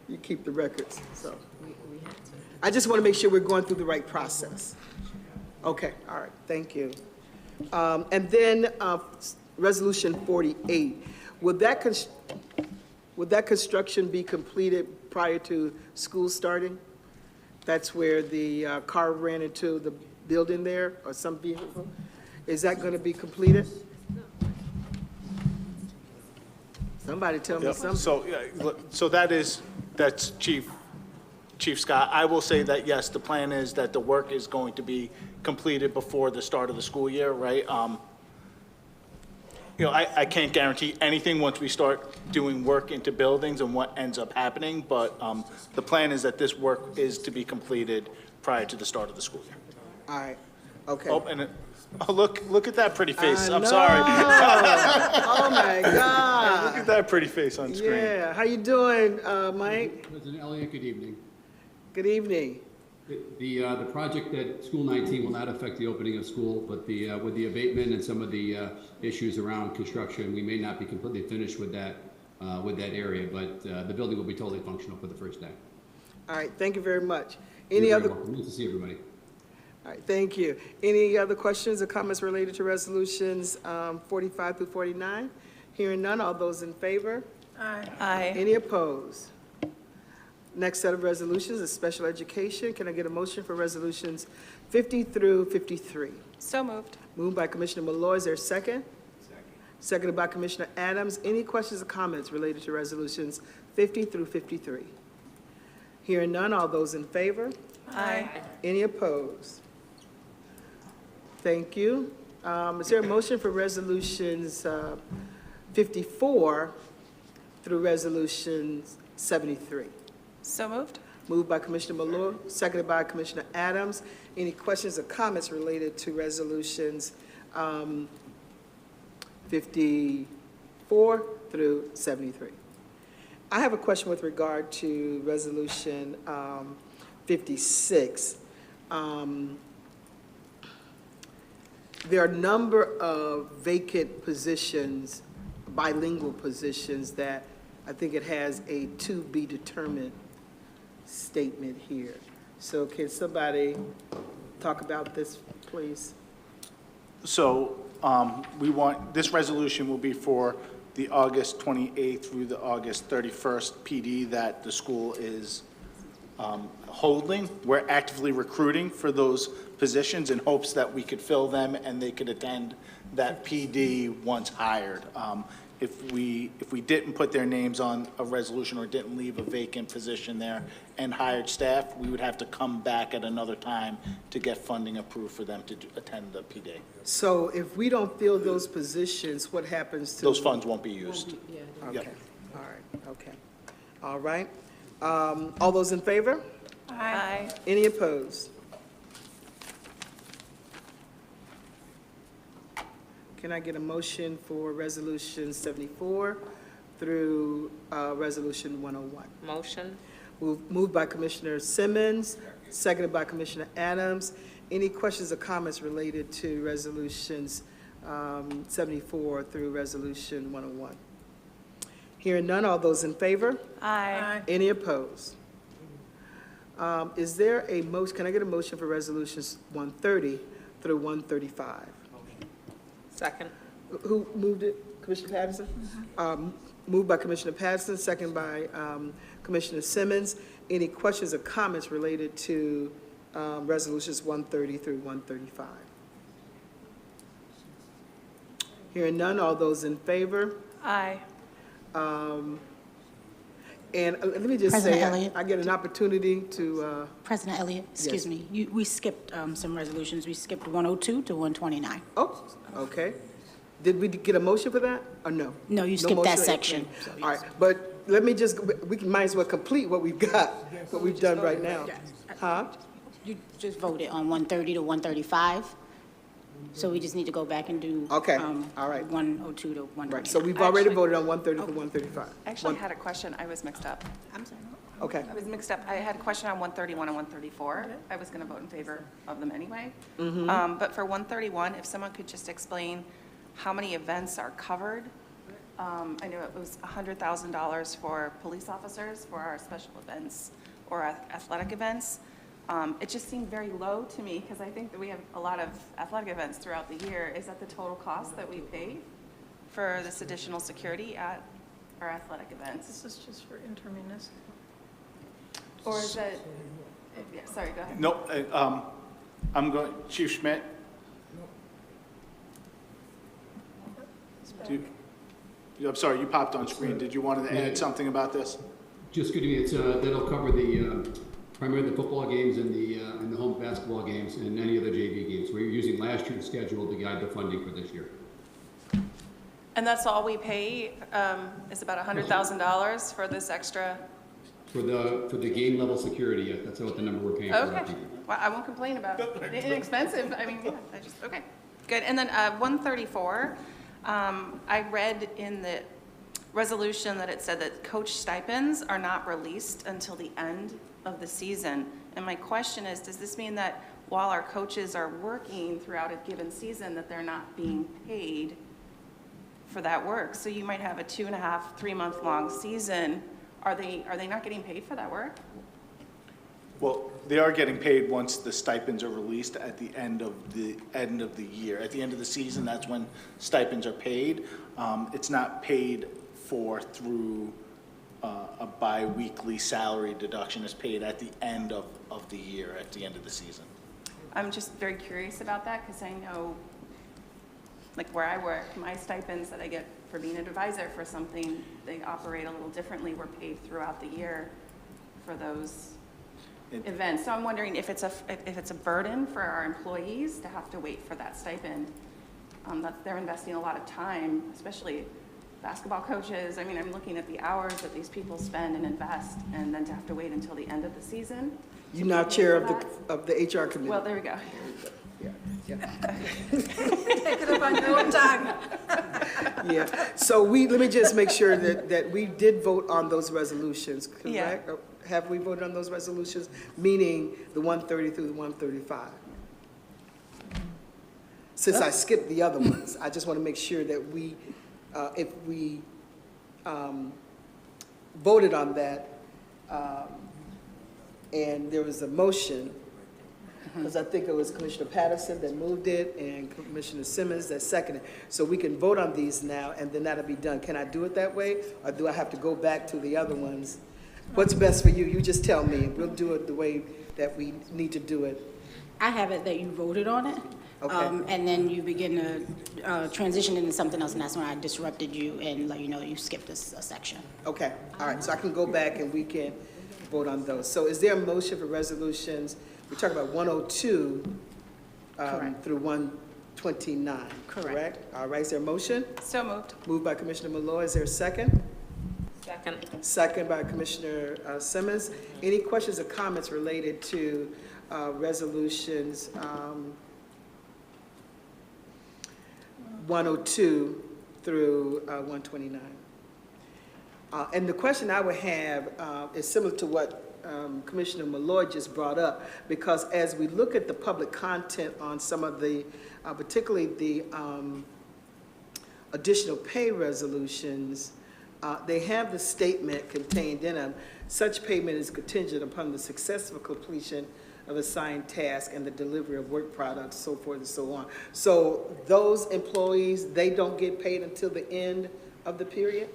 [SPEAKER 1] you keep the records, so. I just want to make sure we're going through the right process. Okay, all right, thank you. And then Resolution 48, would that construction be completed prior to school starting? That's where the car ran into the building there, or some vehicle? Is that going to be completed? Somebody tell me
[SPEAKER 17] Yep.
[SPEAKER 1] something.
[SPEAKER 17] So that's Chief Scott. I will say that, yes, the plan is that the work is going to be completed before the start of the school year, right? I can't guarantee anything once we start doing work into buildings and what ends up happening, but the plan is that this work is to be completed prior to the start of the school year.
[SPEAKER 1] All right, okay.
[SPEAKER 17] Oh, and look at that pretty face.
[SPEAKER 1] I
[SPEAKER 17] I'm
[SPEAKER 1] know.
[SPEAKER 17] sorry.
[SPEAKER 1] Oh, my God.
[SPEAKER 17] Look at that pretty face on screen.
[SPEAKER 1] Yeah, how you doing, Mike?
[SPEAKER 8] President Elliott, good evening.
[SPEAKER 1] Good evening.
[SPEAKER 8] The project at School 19 will not affect the opening of school, but with the abatement and some of the issues around construction, we may not be completely finished with that area, but the building will be totally functional for the first day.
[SPEAKER 1] All right, thank you very much.
[SPEAKER 8] You're
[SPEAKER 1] Any
[SPEAKER 8] very
[SPEAKER 1] other?
[SPEAKER 8] welcome. Nice to see everybody.
[SPEAKER 1] All right, thank you. Any other questions or comments related to resolutions 45 through 49? Hearing none, all those in favor?
[SPEAKER 7] Aye.
[SPEAKER 1] Any opposed? Next set of resolutions is special education. Can I get a motion for resolutions 50 through 53?
[SPEAKER 7] So moved.
[SPEAKER 1] Moved by Commissioner Malloy, is there a second? Second. Seconded by Commissioner Adams. Any questions or comments related to resolutions 50 through 53? Hearing none, all those in favor?
[SPEAKER 7] Aye.
[SPEAKER 1] Any opposed? Thank you. Is there a motion for resolutions 54 through resolutions 73?
[SPEAKER 7] So moved.
[SPEAKER 1] Moved by Commissioner Malloy, seconded by Commissioner Adams. Any questions or comments related to resolutions 54 through 73? I have a question with regard to resolution 56. There are a number of vacant positions, bilingual positions, that I think it has a to be determined statement here. So can somebody talk about this, please?
[SPEAKER 17] So this resolution will be for the August 28th through the August 31st PD that the school is holding. We're actively recruiting for those positions in hopes that we could fill them and they could attend that PD once hired. If we didn't put their names on a resolution or didn't leave a vacant position there and hired staff, we would have to come back at another time to get funding approved for them to attend the PD.
[SPEAKER 1] So if we don't fill those positions, what happens to?
[SPEAKER 17] Those funds won't be used.
[SPEAKER 1] Okay,
[SPEAKER 17] Yep.
[SPEAKER 1] all right, okay. All right. All those in favor?
[SPEAKER 7] Aye.
[SPEAKER 1] Any opposed? Can I get a motion for Resolution 74 through Resolution 101?
[SPEAKER 4] Motion.
[SPEAKER 1] Moved by Commissioner Simmons, seconded by Commissioner Adams. Any questions or comments related to Resolutions 74 through Resolution 101? Hearing none, all those in favor?
[SPEAKER 7] Aye.
[SPEAKER 1] Any opposed? Is there a motion, can I get a motion for Resolutions 130 through 135?
[SPEAKER 4] Second.
[SPEAKER 1] Who moved it? Commissioner Patterson? Moved by Commissioner Patterson, second by Commissioner Simmons. Any questions or comments related to Resolutions 130 through 135? Hearing none, all those in favor?
[SPEAKER 7] Aye.
[SPEAKER 1] And let me just
[SPEAKER 9] President
[SPEAKER 1] say,
[SPEAKER 9] Elliott.
[SPEAKER 1] I get an opportunity to,
[SPEAKER 9] President Elliott, excuse
[SPEAKER 1] Yes.
[SPEAKER 9] me, we skipped some resolutions. We skipped 102 to 129.
[SPEAKER 1] oh, okay. Did we get a motion for that, or no?
[SPEAKER 9] No, you
[SPEAKER 1] No
[SPEAKER 9] skipped that
[SPEAKER 1] motion?
[SPEAKER 9] section.
[SPEAKER 1] All right, but let me just, we can, might as well complete what we've got, what we've done right now. Huh?
[SPEAKER 9] You just voted on 130 to 135, so we just need to go back and do.
[SPEAKER 1] Okay, all right.
[SPEAKER 9] 102 to 129.
[SPEAKER 1] Right, so we've already
[SPEAKER 7] Actually-
[SPEAKER 1] voted on 130 to 135.
[SPEAKER 7] Actually, I had a question. I was mixed up.
[SPEAKER 9] I'm sorry.
[SPEAKER 1] Okay,
[SPEAKER 7] I was mixed up. I had a question on 131 and 134. I was going to vote in favor of them anyway. But for 131, if someone could just explain how many events are covered. I know it was $100,000 for police officers for our special events or athletic events. It just seemed very low to me because I think that we have a lot of athletic events throughout the year. Is that the total cost that we pay for this additional security at our athletic events?
[SPEAKER 2] This is just for intermunicipal.
[SPEAKER 7] Or is it, yeah, sorry, go ahead.
[SPEAKER 17] No, I'm going, Chief Schmidt? I'm sorry, you popped on screen. Did you want to add something about this?
[SPEAKER 8] Just good to me, it's, that'll cover the, primarily the football games and the home basketball games and any other JV games. We're using last year's schedule to guide the funding for this year.
[SPEAKER 7] And that's all we pay, is about $100,000 for this extra?
[SPEAKER 8] For the game level security, yeah, that's what the number we're paying for.
[SPEAKER 7] Okay, well, I won't complain about it. Inexpensive, I mean, yeah, I just, okay, good. And then 134, I read in the resolution that it said that coach stipends are not released until the end of the season. And my question is, does this mean that while our coaches are working throughout a given season, that they're not being paid for that work? So you might have a 2.5, 3-month long season. Are they not getting paid for that work?
[SPEAKER 17] Well, they are getting paid once the stipends are released at the end of the year. At the end of the season, that's when stipends are paid. It's not paid for through a bi-weekly salary deduction. It's paid at the end of the year, at the end of the season.
[SPEAKER 7] I'm just very curious about that because I know, like where I work, my stipends that I get for being an advisor for something, they operate a little differently. We're paid throughout the year for those events. So I'm wondering if it's a burden for our employees to have to wait for that stipend. That they're investing a lot of time, especially basketball coaches. I mean, I'm looking at the hours that these people spend and invest, and then to have to wait until the end of the season.
[SPEAKER 1] you're now chair of the HR committee.
[SPEAKER 7] Well, there we go.
[SPEAKER 1] Yeah.
[SPEAKER 2] Take it up on your own time.
[SPEAKER 1] Yeah, so let me just make sure that we did vote on those resolutions, correct? Or have we voted on those resolutions, meaning the 130 through the 135? Since I skipped the other ones, I just want to make sure that we, if we voted on that, and there was a motion, because I think it was Commissioner Patterson that moved it and Commissioner Simmons that seconded. So we can vote on these now and then that'll be done. Can I do it that way? Or do I have to go back to the other ones? What's best for you? You just tell me. We'll do it the way that we need to do it.
[SPEAKER 9] I have it that you voted on it.
[SPEAKER 1] Okay.
[SPEAKER 9] And then you begin to transition into something else, and that's when I disrupted you and let you know that you skipped a section.
[SPEAKER 1] Okay, all right, so I can go back and we can vote on those. So is there a motion for resolutions? We're talking about 102
[SPEAKER 9] Correct.
[SPEAKER 1] through 129, correct? All right, is there a motion?
[SPEAKER 7] So moved.
[SPEAKER 1] Moved by Commissioner Malloy, is there a second?
[SPEAKER 4] Second.
[SPEAKER 1] Second by Commissioner Simmons. Any questions or comments related to resolutions 102 through 129? And the question I would have is similar to what Commissioner Malloy just brought up, because as we look at the public content on some of the, particularly the additional pay resolutions, they have the statement contained in them, such payment is contingent upon the successful completion of assigned task and the delivery of work products, so forth and so on. So those employees, they don't get paid until the end of the period?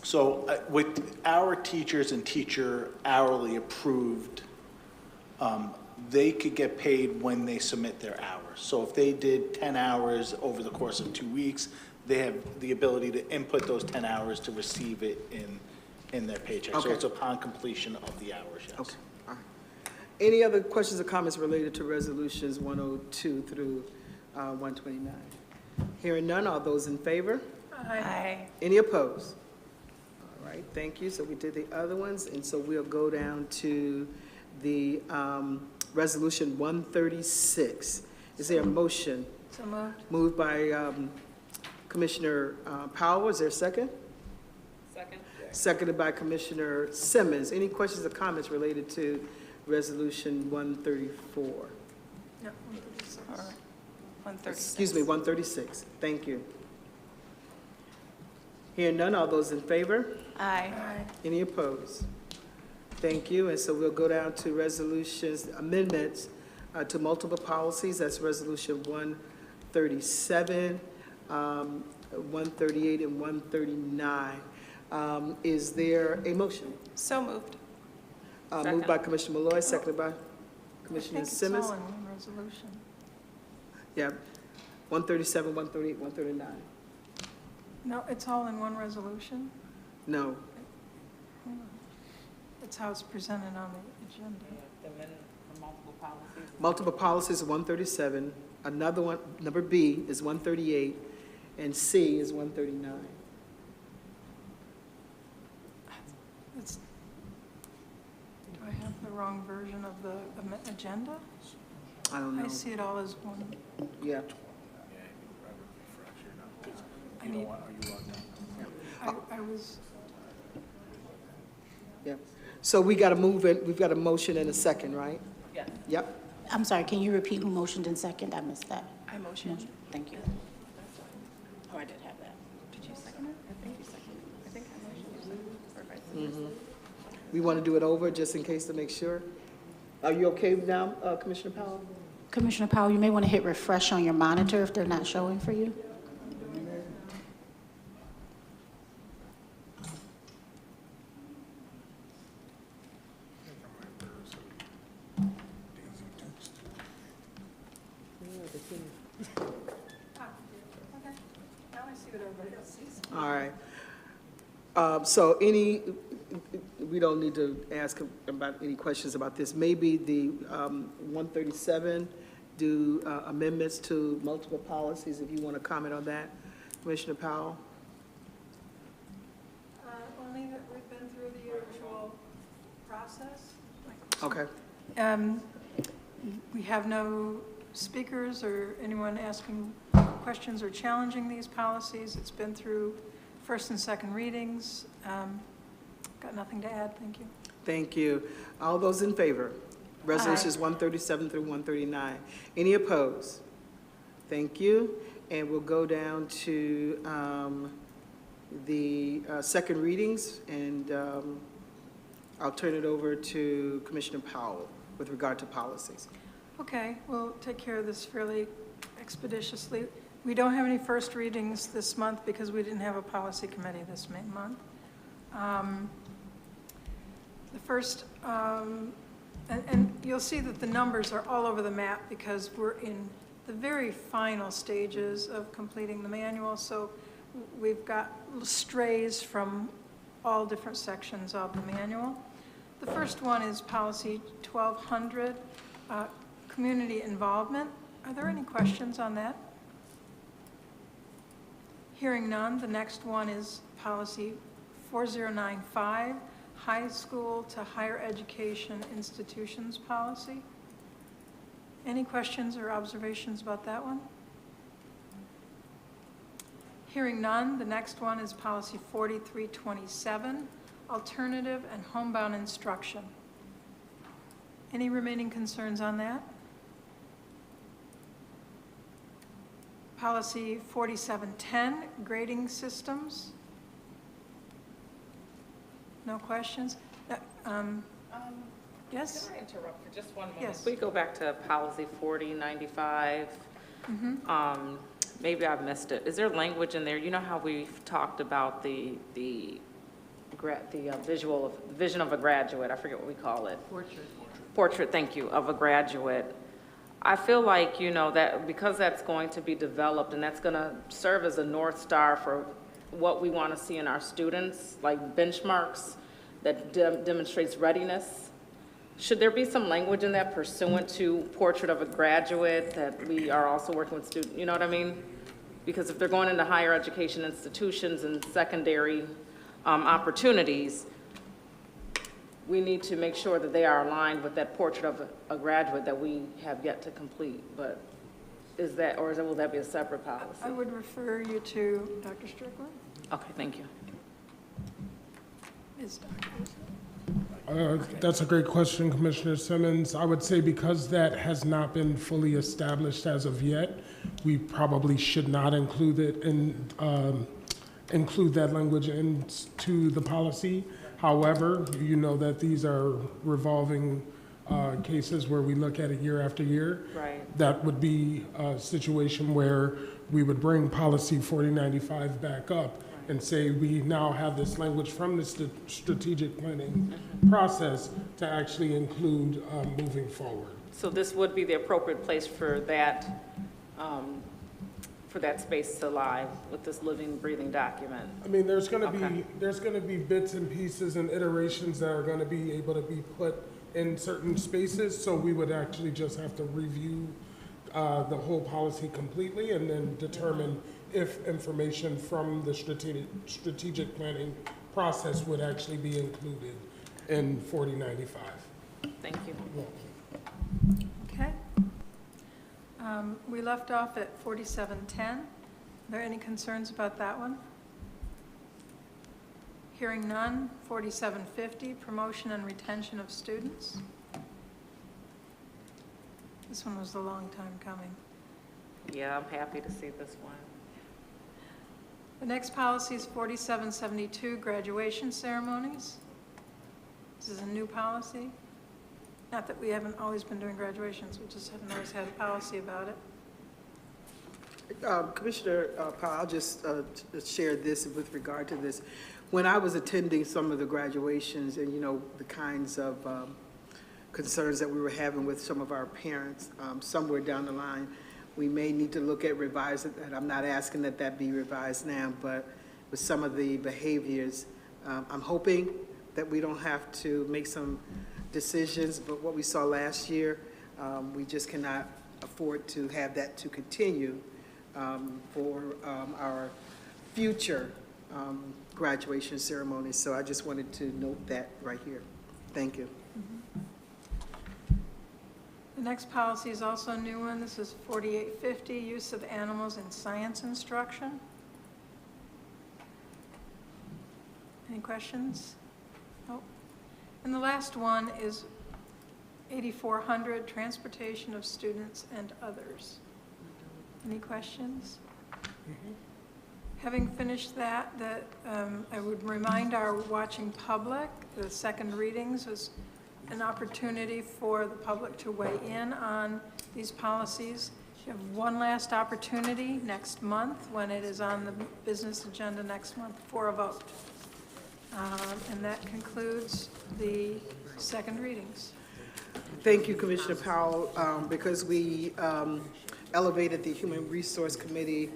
[SPEAKER 17] So with our teachers and teacher hourly approved, they could get paid when they submit their hours. So if they did 10 hours over the course of 2 weeks, they have the ability to input those 10 hours to receive it in their paycheck. So
[SPEAKER 1] Okay.
[SPEAKER 17] it's upon completion of the hours, yes.
[SPEAKER 1] Okay, all right. Any other questions or comments related to resolutions 102 through 129? Hearing none, all those in favor?
[SPEAKER 7] Aye.
[SPEAKER 1] Any opposed? All right, thank you. So we did the other ones, and so we'll go down to the resolution 136. Is there a motion?
[SPEAKER 2] So moved.
[SPEAKER 1] Moved by Commissioner Powell. Is there a second?
[SPEAKER 4] Second.
[SPEAKER 1] Seconded by Commissioner Simmons. Any questions or comments related to resolution 134?
[SPEAKER 2] No, 136.
[SPEAKER 7] All right. 136.
[SPEAKER 1] Excuse me, 136. Thank you. Hearing none, all those in favor?
[SPEAKER 7] Aye.
[SPEAKER 1] Any opposed? Thank you. And so we'll go down to resolutions, amendments to multiple policies. That's resolution 137, 138, and 139. Is there a motion?
[SPEAKER 7] So moved.
[SPEAKER 1] Moved by Commissioner Malloy, seconded by Commissioner
[SPEAKER 2] I think it's
[SPEAKER 1] Simmons.
[SPEAKER 2] all in one resolution.
[SPEAKER 1] Yeah, 137, 138, 139.
[SPEAKER 2] No, it's all in one resolution?
[SPEAKER 1] No.
[SPEAKER 2] That's how it's presented on the agenda.
[SPEAKER 4] The amendment for multiple policies.
[SPEAKER 1] Multiple policies, 137. Another one, number B is 138, and C is 139.
[SPEAKER 2] It's- Do I have the wrong version of the agenda?
[SPEAKER 1] I don't know.
[SPEAKER 2] I see it all as one.
[SPEAKER 1] Yeah.
[SPEAKER 2] I need, I was,
[SPEAKER 1] Yeah. So we got to move it, we've got a motion and a second, right?
[SPEAKER 4] Yes.
[SPEAKER 1] Yep.
[SPEAKER 9] I'm sorry, can you repeat who motioned in second? I missed that.
[SPEAKER 7] I motioned.
[SPEAKER 9] Thank you. Oh, I did have that.
[SPEAKER 7] Did you second it? I think you seconded it. I think I motioned you seconded. Or vice versa.
[SPEAKER 1] We want to do it over just in case to make sure. Are you okay now, Commissioner Powell?
[SPEAKER 9] Commissioner Powell, you may want to hit refresh on your monitor if they're not showing for you.
[SPEAKER 2] now I see what everybody else sees.
[SPEAKER 1] All right. So we don't need to ask about any questions about this. Maybe the 137, do amendments to multiple policies, if you want to comment on that. Commissioner Powell?
[SPEAKER 2] Only that we've been through the usual process.
[SPEAKER 1] Okay.
[SPEAKER 2] We have no speakers or anyone asking questions or challenging these policies. It's been through first and second readings. Got nothing to add, thank you.
[SPEAKER 1] Thank you. All those in favor? Resolutions 137 through 139. Any opposed? Thank you. And we'll go down to the second readings, and I'll turn it over to Commissioner Powell with regard to policies.
[SPEAKER 2] Okay, we'll take care of this fairly expeditiously. We don't have any first readings this month because we didn't have a policy committee this month. The first And you'll see that the numbers are all over the map because we're in the very final stages of completing the manual. So we've got strays from all different sections of the manual. The first one is policy 1200, community involvement. Are there any questions on that? Hearing none, the next one is policy 4095, high school to higher education institutions policy. Any questions or observations about that one? Hearing none, the next one is policy 4327, alternative and homebound instruction. Any remaining concerns on that? Policy 4710, grading systems. No questions? Yes?
[SPEAKER 4] Can I interrupt for just one moment?
[SPEAKER 2] Yes.
[SPEAKER 4] If we go back to policy 4095, maybe I've missed it. Is there language in there? You know how we've talked about the vision of a graduate. I forget what we call it. Portrait, thank you, of a graduate. I feel like, you know, that because that's going to be developed and that's going to serve as a North Star for what we want to see in our students, like benchmarks that demonstrates readiness. Should there be some language in that pursuant to portrait of a graduate that we are also working with students, you know what I mean? Because if they're going into higher education institutions and secondary opportunities, we need to make sure that they are aligned with that portrait of a graduate that we have yet to complete. But is that, or will that be a separate policy?
[SPEAKER 2] I would refer you to Dr. Strickland.
[SPEAKER 4] Okay, thank you.
[SPEAKER 2] Ms. Dr.
[SPEAKER 13] That's a great question, Commissioner Simmons. I would say because that has not been fully established as of yet, we probably should not include it in, include that language into the policy. However, you know that these are revolving cases where we look at it year after year.
[SPEAKER 4] Right.
[SPEAKER 13] That would be a situation where we would bring policy 4095 back up and say we now have this language from the strategic planning process to actually include moving forward.
[SPEAKER 4] So this would be the appropriate place for that space to lie with this living, breathing document.
[SPEAKER 13] I mean, there's going to be bits and pieces and iterations that are going to be able to be put in certain spaces. So we would actually just have to review the whole policy completely and then determine if information from the strategic planning process would actually be included in 4095.
[SPEAKER 4] Thank you.
[SPEAKER 2] Okay. We left off at 4710. Are there any concerns about that one? Hearing none. 4750, promotion and retention of students. This one was a long time coming.
[SPEAKER 4] Yeah, I'm happy to see this one.
[SPEAKER 2] The next policy is 4772, graduation ceremonies. This is a new policy. Not that we haven't always been doing graduations, we just haven't always had a policy about it.
[SPEAKER 1] Commissioner Powell, I'll just share this with regard to this. When I was attending some of the graduations and, you know, the kinds of concerns that we were having with some of our parents, somewhere down the line, we may need to look at revising that. I'm not asking that that be revised now, but with some of the behaviors, I'm hoping that we don't have to make some decisions, but what we saw last year, we just cannot afford to have that to continue for our future graduation ceremonies. So I just wanted to note that right here. Thank you.
[SPEAKER 2] The next policy is also a new one. This is 4850, use of animals in science instruction. Any questions? Nope. And the last one is 8400, transportation of students and others. Any questions? Having finished that, I would remind our watching public, the second readings was an opportunity for the public to weigh in on these policies. You have one last opportunity next month when it is on the business agenda next month for a vote. And that concludes the second readings.
[SPEAKER 1] Thank you, Commissioner Powell, because we elevated the Human Resource Committee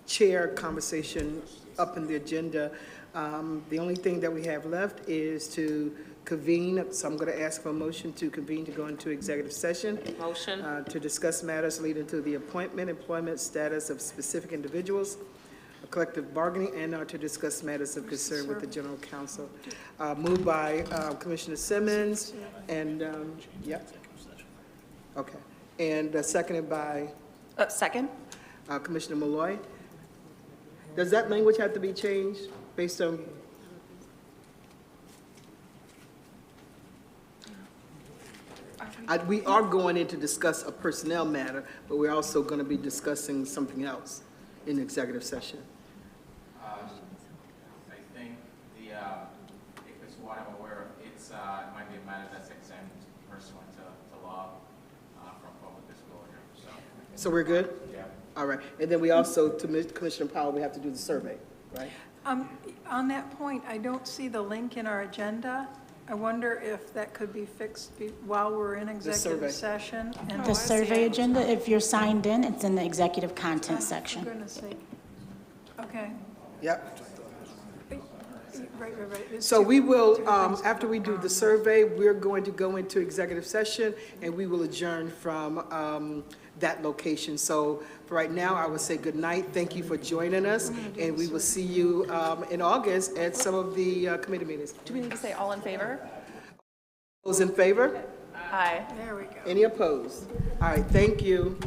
[SPEAKER 1] chair conversation up in the agenda. The only thing that we have left is to convene, so I'm going to ask for a motion to convene to go into executive session.
[SPEAKER 4] Motion.
[SPEAKER 1] To discuss matters leading to the appointment, employment status of specific individuals, collective bargaining, and to discuss matters of concern with the general counsel. Moved by Commissioner Simmons, and, yep. Okay. And seconded by?
[SPEAKER 7] Second?
[SPEAKER 1] Commissioner Malloy. Does that language have to be changed based on? We are going in to discuss a personnel matter, but we're also going to be discussing something else in executive session.
[SPEAKER 20] I think if it's what I'm aware of, it might be a matter that's exempt pursuant to law from public disclosure,
[SPEAKER 1] So we're good?
[SPEAKER 20] Yeah.
[SPEAKER 1] All right. And then we also, to Commissioner Powell, we have to do the survey, right?
[SPEAKER 2] On that point, I don't see the link in our agenda. I wonder if that could be fixed while we're in
[SPEAKER 1] survey.
[SPEAKER 2] executive session. And
[SPEAKER 9] The survey agenda, if you're signed in, it's in the executive content
[SPEAKER 2] For
[SPEAKER 9] section.
[SPEAKER 2] goodness sake. Okay.
[SPEAKER 1] Yep.
[SPEAKER 2] Right. It's
[SPEAKER 1] So
[SPEAKER 2] two-
[SPEAKER 1] we will,
[SPEAKER 2] two things.
[SPEAKER 1] after we do the survey, we're going to go into executive session, and we will adjourn from that location. So for right now, I would say good night. Thank you for joining us, and we will see you in August at some of the committee meetings.
[SPEAKER 7] Do we need to say all in favor?
[SPEAKER 1] Those in favor?
[SPEAKER 7] Aye.
[SPEAKER 2] There we go.
[SPEAKER 1] Any opposed? All right, thank you.